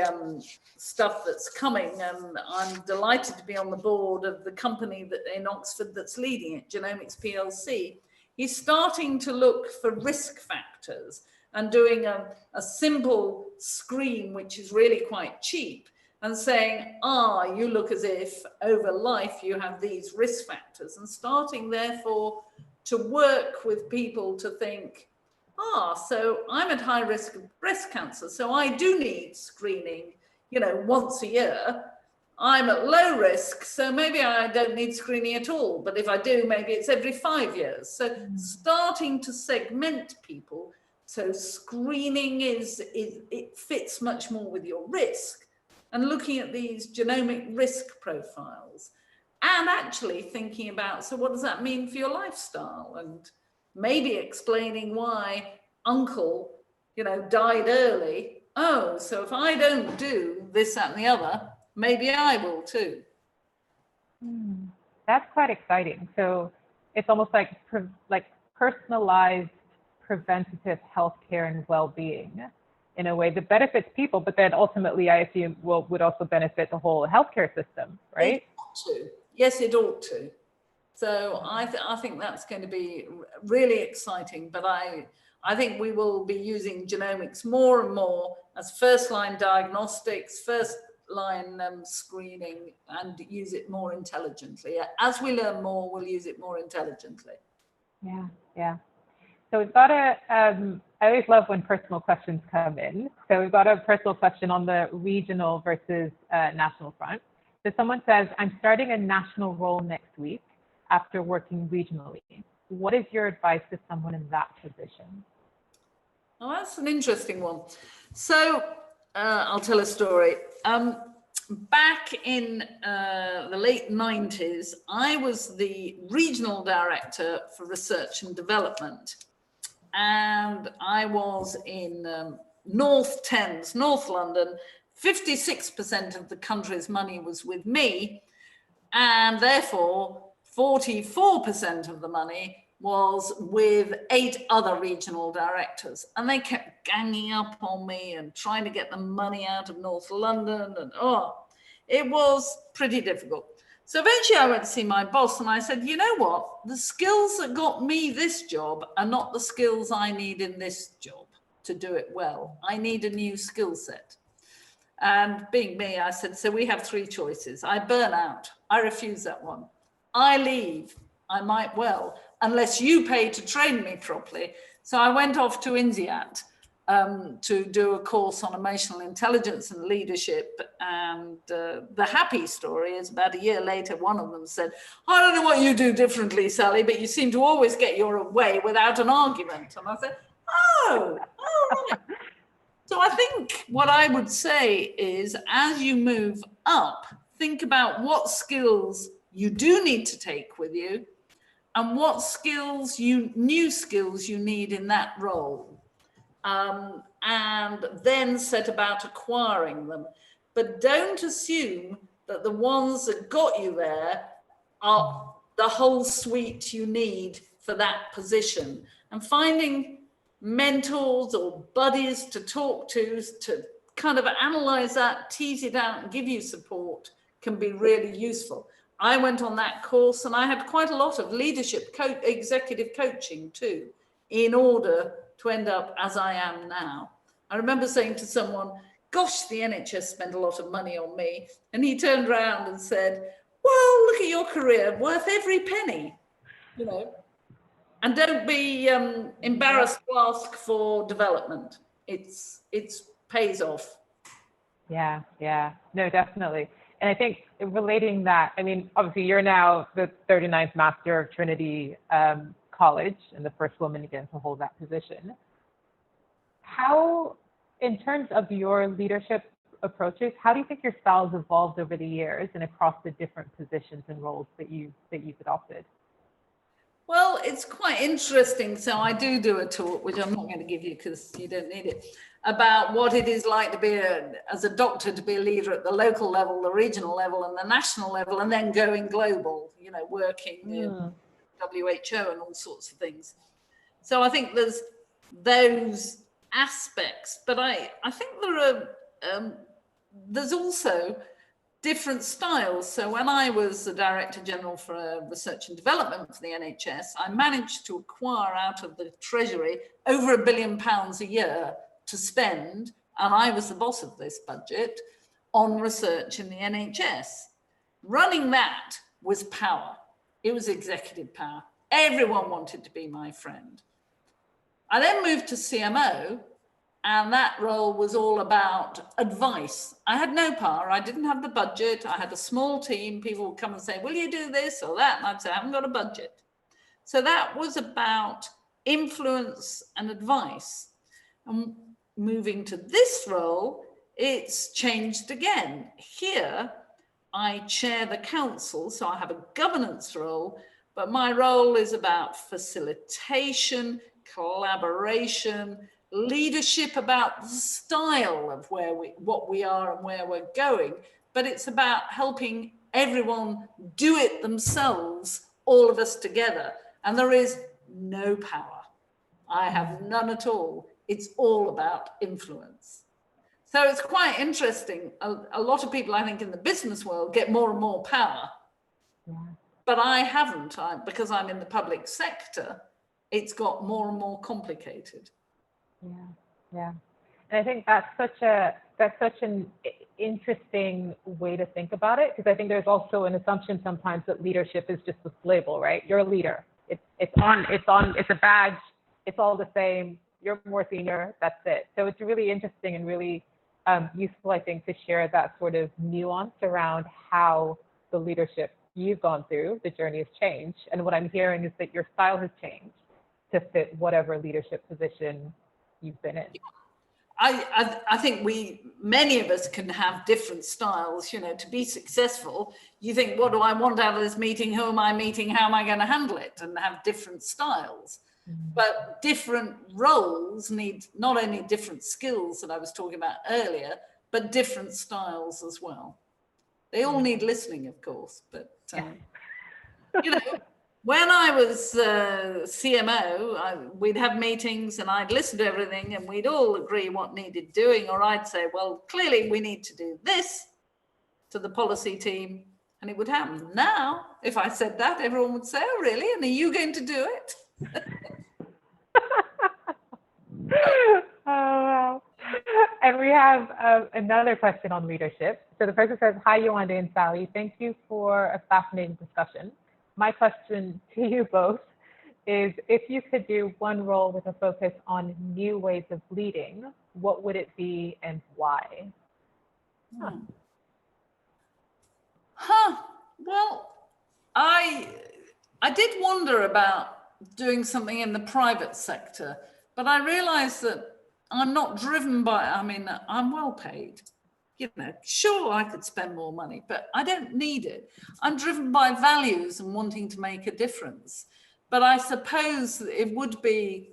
stuff that's coming, and I'm delighted to be on the board of the company that in Oxford that's leading it, Genomics PLC, is starting to look for risk factors and doing a simple screen, which is really quite cheap, and saying, you look as if over life you have these risk factors, and starting therefore to work with people to think, so I'm at high risk of breast cancer, so I do need screening, you know, once a year. I'm at low risk, so maybe I don't need screening at all, but if I do, maybe it's every 5 years. So starting to segment people, so screening it fits much more with your risk, and looking at these genomic risk profiles, and actually thinking about, so what does that mean for your lifestyle? And maybe explaining why uncle, you know, died early. So if I don't do this, that, and the other, maybe I will too. That's quite exciting. So it's almost like personalized preventative healthcare and well-being in a way that benefits people, but then ultimately, I assume, would also benefit the whole healthcare system, right? It ought to. Yes, it ought to. So I think that's going to be really exciting, but I think we will be using genomics more and more as first-line diagnostics, first-line screening, and use it more intelligently. As we learn more, we'll use it more intelligently. Yeah, yeah. So we've got I always love when personal questions come in. So we've got a personal question on the regional versus national front. So someone says, I'm starting a national role next week after working regionally. What is your advice to someone in that position? Oh, that's an interesting one. So I'll tell a story. Back in the late 90s, I was the regional director for research and development. And I was in North Thames, North London, 56% of the country's money was with me, and therefore 44% of the money was with 8 other regional directors. And they kept ganging up on me and trying to get the money out of North London. And it was pretty difficult. So eventually I went to see my boss and I said, you know what? The skills that got me this job are not the skills I need in this job to do it well. I need a new skill set. And being me, I said, so we have 3 choices. I burn out. I refuse that one. I leave. I might well, unless you pay to train me properly. So I went off to INSEAD to do a course on emotional intelligence and leadership. And the happy story is about a year later, one of them said, I don't know what you do differently, Sally, but you seem to always get your way without an argument. And I said, oh, right. So I think what I would say is, as you move up, think about what skills you do need to take with you and what skills new skills you need in that role. And then set about acquiring them. But don't assume that the ones that got you there are the whole suite you need for that position. And finding mentors or buddies to talk to kind of analyze that, tease it out and give you support can be really useful. I went on that course and I had quite a lot of leadership, executive coaching too, in order to end up as I am now. I remember saying to someone, gosh, the NHS spent a lot of money on me. And he turned around and said, well, look at your career, worth every penny, you know. And don't be embarrassed to ask for development. It's pays off. Yeah, no, definitely. And I think relating that, I mean, obviously you're now the 39th Master of Trinity College and the first woman again to hold that position. How, in terms of your leadership approaches, how do you think your style has evolved over the years and across the different positions and roles that you've adopted? Well, it's quite interesting. So I do a talk, which I'm not going to give you because you don't need it, about what it is like to be as a doctor, to be a leader at the local level, the regional level and the national level, and then going global, you know, working in WHO and all sorts of things. So I think there's those aspects, but I think there's also different styles. So when I was the Director General for Research and Development for the NHS, I managed to acquire out of the Treasury over £1 billion a year to spend, and I was the boss of this budget, on research in the NHS. Running that was power. It was executive power. Everyone wanted to be my friend. I then moved to CMO, and that role was all about advice. I had no power. I didn't have the budget. I had a small team. People would come and say, will you do this or that? And I'd say, I haven't got a budget. So that was about influence and advice. And moving to this role, it's changed again. Here, I chair the council, so I have a governance role, but my role is about facilitation, collaboration, leadership, about the style of what we are and where we're going, but it's about helping everyone do it themselves, all of us together. And there is no power. I have none at all. It's all about influence. So it's quite interesting. A lot of people, I think, in the business world get more and more power, but I haven't. Because I'm in the public sector, it's got more and more complicated. Yeah. And I think that's such an interesting way to think about it, because I think there's also an assumption sometimes that leadership is just this label, right? You're a leader. It's a badge. It's all the same. You're more senior. That's it. So it's really interesting and really useful, I think, to share that sort of nuance around how the leadership you've gone through, the journey has changed. And what I'm hearing is that your style has changed to fit whatever leadership position you've been in. I think many of us can have different styles, you know, to be successful. You think, what do I want out of this meeting? Who am I meeting? How am I going to handle it? And have different styles. But different roles need not only different skills that I was talking about earlier, but different styles as well. They all need listening, of course, but you know, when I was CMO, we'd have meetings and I'd listen to everything and we'd all agree what needed doing, or I'd say, well, clearly we need to do this to the policy team, and it would happen. Now, if I said that, everyone would say, oh, really? And are you going to do it? Oh, wow. And we have another question on leadership. So the person says, hi, Yolanda and Sally. Thank you for a fascinating discussion. My question to you both is, if you could do one role with a focus on new ways of leading, what would it be and why? Well, I did wonder about doing something in the private sector, but I realized that I'm not driven by, I mean, I'm well paid. You know, sure, I could spend more money, but I don't need it. I'm driven by values and wanting to make a difference. But I suppose it would be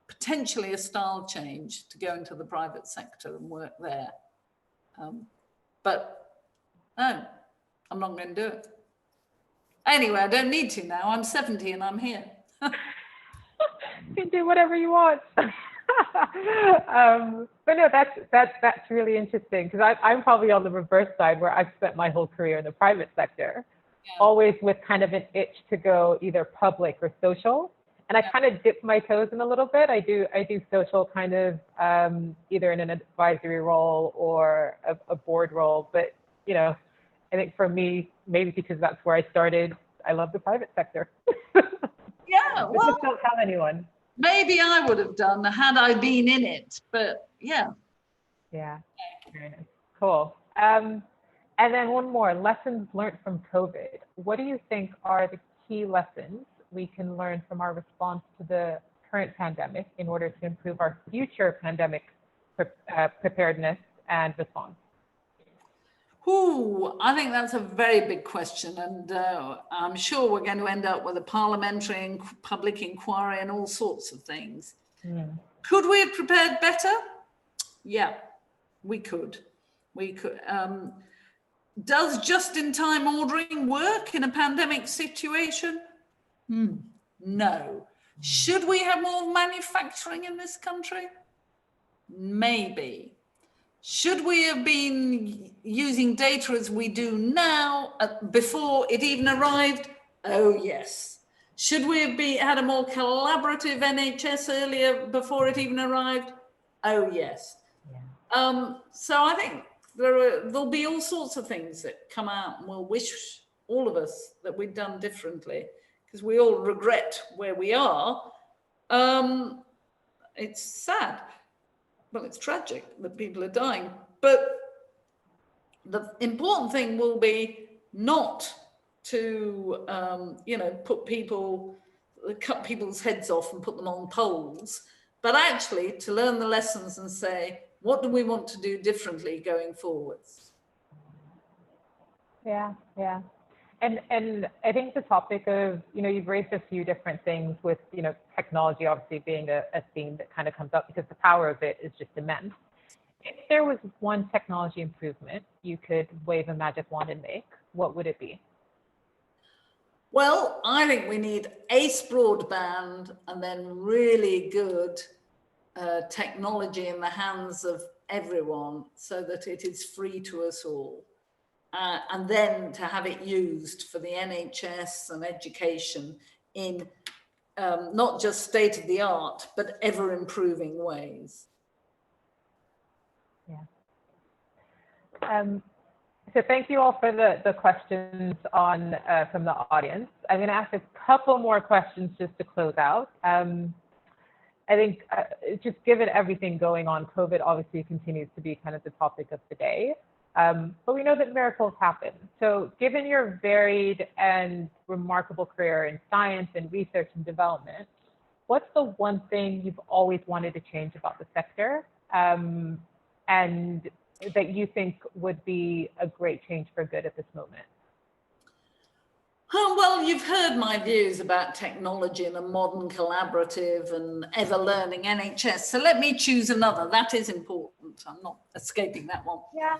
potentially a style change to go into the private sector and work there. But no, I'm not going to do it. Anyway, I don't need to now. I'm 70 and I'm here. You can do whatever you want. But no, that's really interesting, because I'm probably on the reverse side, where I've spent my whole career in the private sector, always with kind of an itch to go either public or social. And I kind of dip my toes in a little bit. I do social kind of either in an advisory role or a board role. But, you know, I think for me, maybe because that's where I started, I love the private sector. Yeah, well, just don't tell anyone. Maybe I would have done had I been in it, but yeah. Yeah, very nice. Cool. And then one more, lessons learned from COVID. What do you think are the key lessons we can learn from our response to the current pandemic in order to improve our future pandemic preparedness and response? Ooh, I think that's a very big question, and I'm sure we're going to end up with a parliamentary and public inquiry and all sorts of things. Could we have prepared better? Yeah, we could. We could. Does just-in-time ordering work in a pandemic situation? No. Should we have more manufacturing in this country? Maybe. Should we have been using data as we do now before it even arrived? Oh, yes. Should we have had a more collaborative NHS earlier before it even arrived? Oh, yes. Yeah. So I think there'll be all sorts of things that come out, and we'll wish, all of us, that we'd done differently, because we all regret where we are. It's sad. Well, it's tragic that people are dying, but the important thing will be not to, cut people's heads off and put them on poles, but actually to learn the lessons and say, what do we want to do differently going forwards? Yeah. And I think the topic of, you've raised a few different things with, technology obviously being a theme that kind of comes up because the power of it is just immense. If there was one technology improvement you could wave a magic wand and make, what would it be? Well, I think we need ace broadband and then really good technology in the hands of everyone so that it is free to us all. And then to have it used for the NHS and education in not just state of the art, but ever improving ways. Yeah. So thank you all for the questions from the audience. I'm going to ask a couple more questions just to close out. I think just given everything going on, COVID obviously continues to be kind of the topic of the day. But we know that miracles happen. So given your varied and remarkable career in science and research and development, what's the one thing you've always wanted to change about the sector and that you think would be a great change for good at this moment? Oh, well, you've heard my views about technology and a modern collaborative and ever-learning NHS. So let me choose another. That is important. I'm not escaping that one. Yeah.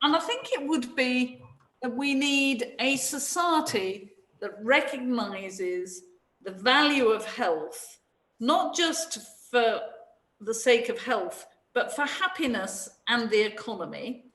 And I think it would be that we need a society that recognises the value of health, not just for the sake of health, but for happiness and the economy.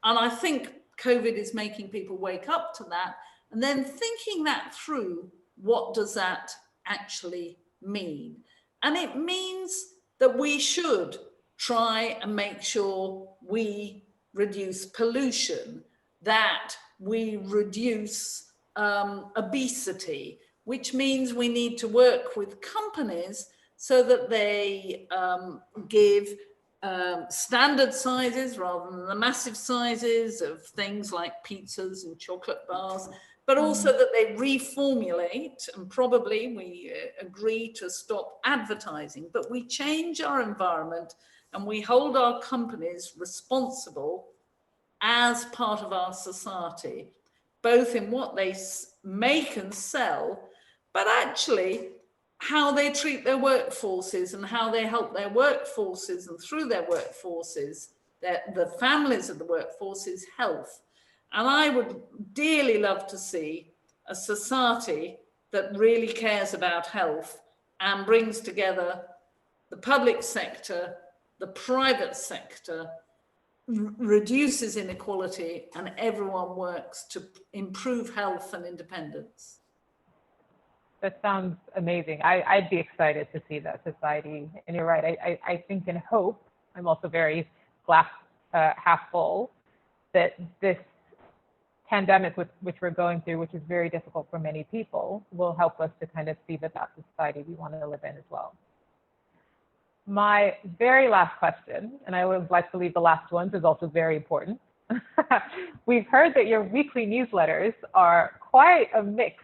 And I think COVID is making people wake up to that. And then thinking that through, what does that actually mean? And it means that we should try and make sure we reduce pollution, that we reduce obesity, which means we need to work with companies so that they give standard sizes rather than the massive sizes of things like pizzas and chocolate bars, but also that they reformulate, and probably we agree to stop advertising, but we change our environment and we hold our companies responsible as part of our society, both in what they make and sell, but actually how they treat their workforces and how they help their workforces, and through their workforces, the families of the workforce's health. And I would dearly love to see a society that really cares about health and brings together the public sector, the private sector, reduces inequality, and everyone works to improve health and independence. That sounds amazing. I'd be excited to see that society. And you're right. I think in hope, I'm also very glass half full, that this pandemic which we're going through, which is very difficult for many people, will help us to kind of see that that's the society we want to live in as well. My very last question, and I always like to leave the last ones, is also very important. We've heard that your weekly newsletters are quite a mix.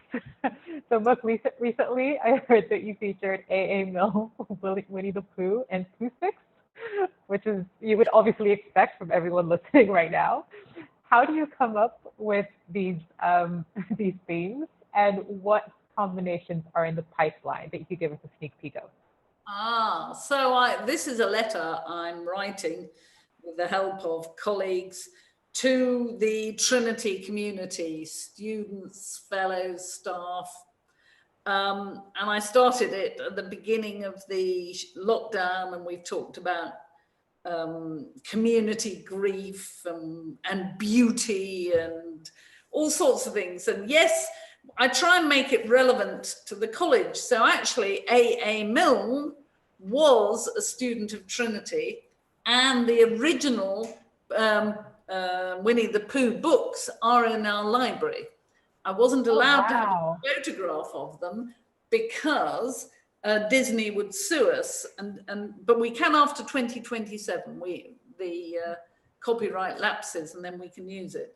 So most recently, I heard that you featured A.A. Milne, Winnie the Pooh, and Pooh Sticks, which is you would obviously expect from everyone listening right now. How do you come up with these themes, and what combinations are in the pipeline that you could give us a sneak peek of? So this is a letter I'm writing with the help of colleagues to the Trinity community, students, fellows, staff. And I started it at the beginning of the lockdown, and we've talked about community grief and beauty and all sorts of things. And yes, I try and make it relevant to the college. So actually, A.A. Milne was a student of Trinity, and the original Winnie the Pooh books are in our library. I wasn't allowed to have a photograph of them because Disney would sue us, but we can after 2027. The copyright lapses, and then we can use it.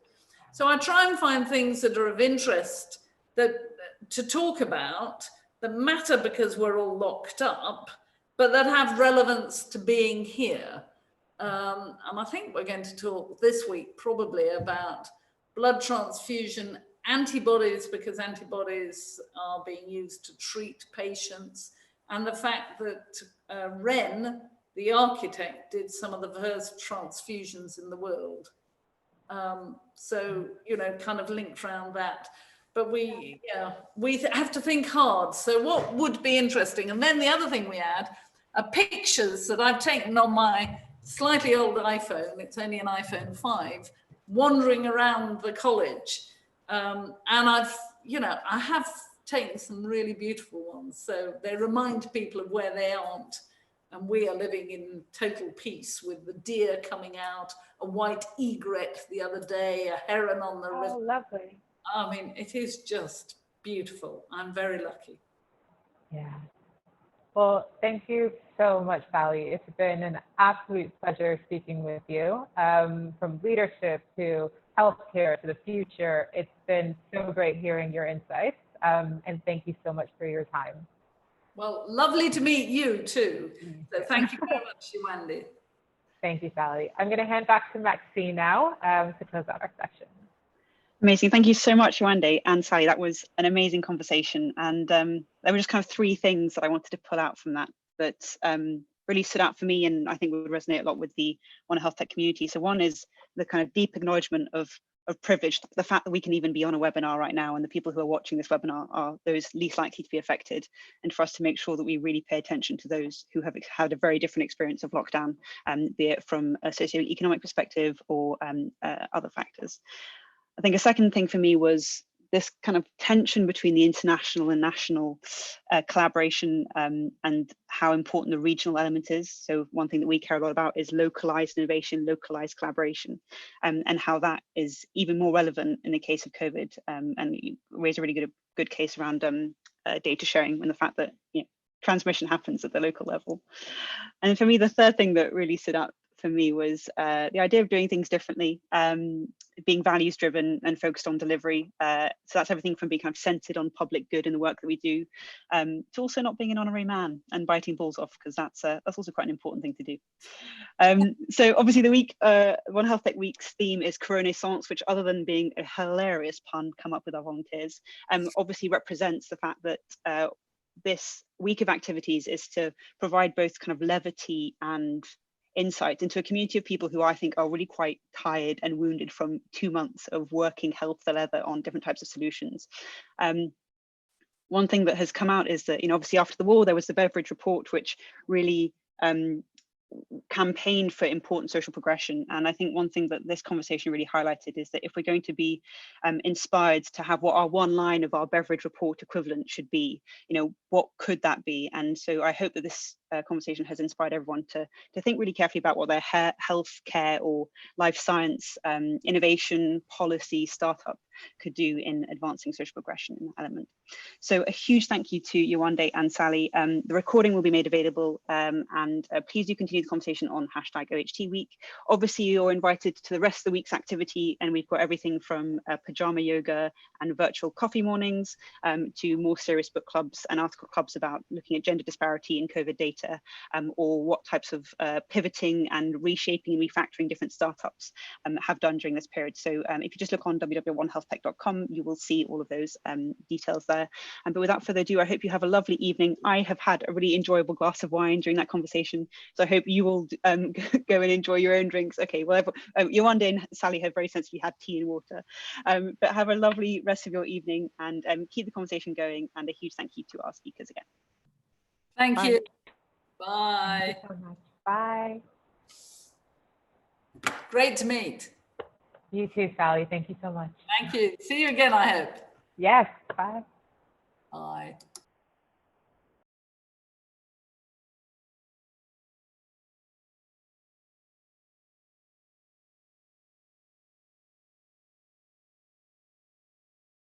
So I try and find things that are of interest to talk about, that matter because we're all locked up, but that have relevance to being here. And I think we're going to talk this week probably about blood transfusion antibodies, because antibodies are being used to treat patients, and the fact that Wren, the architect, did some of the first transfusions in the world. So, you know, kind of linked around that. But we have to think hard. So what would be interesting? And then the other thing we add are pictures that I've taken on my slightly old iPhone. It's only an iPhone 5, wandering around the college. And I have taken some really beautiful ones. So they remind people of where they aren't. And we are living in total peace, with the deer coming out, a white egret the other day, a heron on the river. Oh, lovely. I mean, it is just beautiful. I'm very lucky. Yeah. Well, thank you so much, Sally. It's been an absolute pleasure speaking with you. From leadership to healthcare to the future, it's been so great hearing your insights. And thank you so much for your time. Well, lovely to meet you too. So thank you very much, Wendy. Thank you, Sally. I'm going to hand back to Maxine now to close out our session. Amazing. Thank you so much, Yewande and Sally. That was an amazing conversation. And there were just kind of three things that I wanted to pull out from that really stood out for me, and I think would resonate a lot with the One Health Tech community. So one is the kind of deep acknowledgement of privilege, the fact that we can even be on a webinar right now, and the people who are watching this webinar are those least likely to be affected, and for us to make sure that we really pay attention to those who have had a very different experience of lockdown, be it from a socioeconomic perspective or other factors. I think a second thing for me was this kind of tension between the international and national collaboration, and how important the regional element is. So one thing that we care a lot about is localized innovation, localized collaboration, and how that is even more relevant in the case of COVID. And you raise a really good case around data sharing and the fact that transmission happens at the local level. And for me, the third thing that really stood out for me was the idea of doing things differently, being values driven and focused on delivery. So that's everything from being kind of centered on public good in the work that we do, to also not being an honorary man and biting balls off, because that's also quite an important thing to do. So obviously the week, One Health Tech Week's theme is Coronnaissance, which, other than being a hilarious pun come up with our volunteers, obviously represents the fact that this week of activities is to provide both kind of levity and insight into a community of people who I think are really quite tired and wounded from 2 months of working hell to the leather on different types of solutions. One thing that has come out is that, obviously after the war, there was the Beveridge report, which really campaigned for important social progression. And I think one thing that this conversation really highlighted is that if we're going to be inspired to have what our one line of our Beveridge report equivalent should be, what could that be? And so I hope that this conversation has inspired everyone to think really carefully about what their health care or life science innovation policy startup could do in advancing social progression in that element. So a huge thank you to Yewande and Sally. The recording will be made available, and please do continue the conversation on #OHTweek. Obviously, you're invited to the rest of the week's activity, and we've got everything from pajama yoga and virtual coffee mornings to more serious book clubs and article clubs about looking at gender disparity in COVID data, or what types of pivoting and reshaping and refactoring different startups have done during this period. So if you just look on www.onehealthtech.com, you will see all of those details there. But without further ado, I hope you have a lovely evening. I have had a really enjoyable glass of wine during that conversation, so I hope you will go and enjoy your own drinks. Okay, well, Yewande and Sally have very sensibly had tea and water, but have a lovely rest of your evening, and keep the conversation going, and a huge thank you to our speakers again. Thank Bye. you. Bye. Thank you so much. Bye. Great to meet. You too, Sally. Thank you so much. Thank you. See you again, I hope. Yes. Bye. Bye.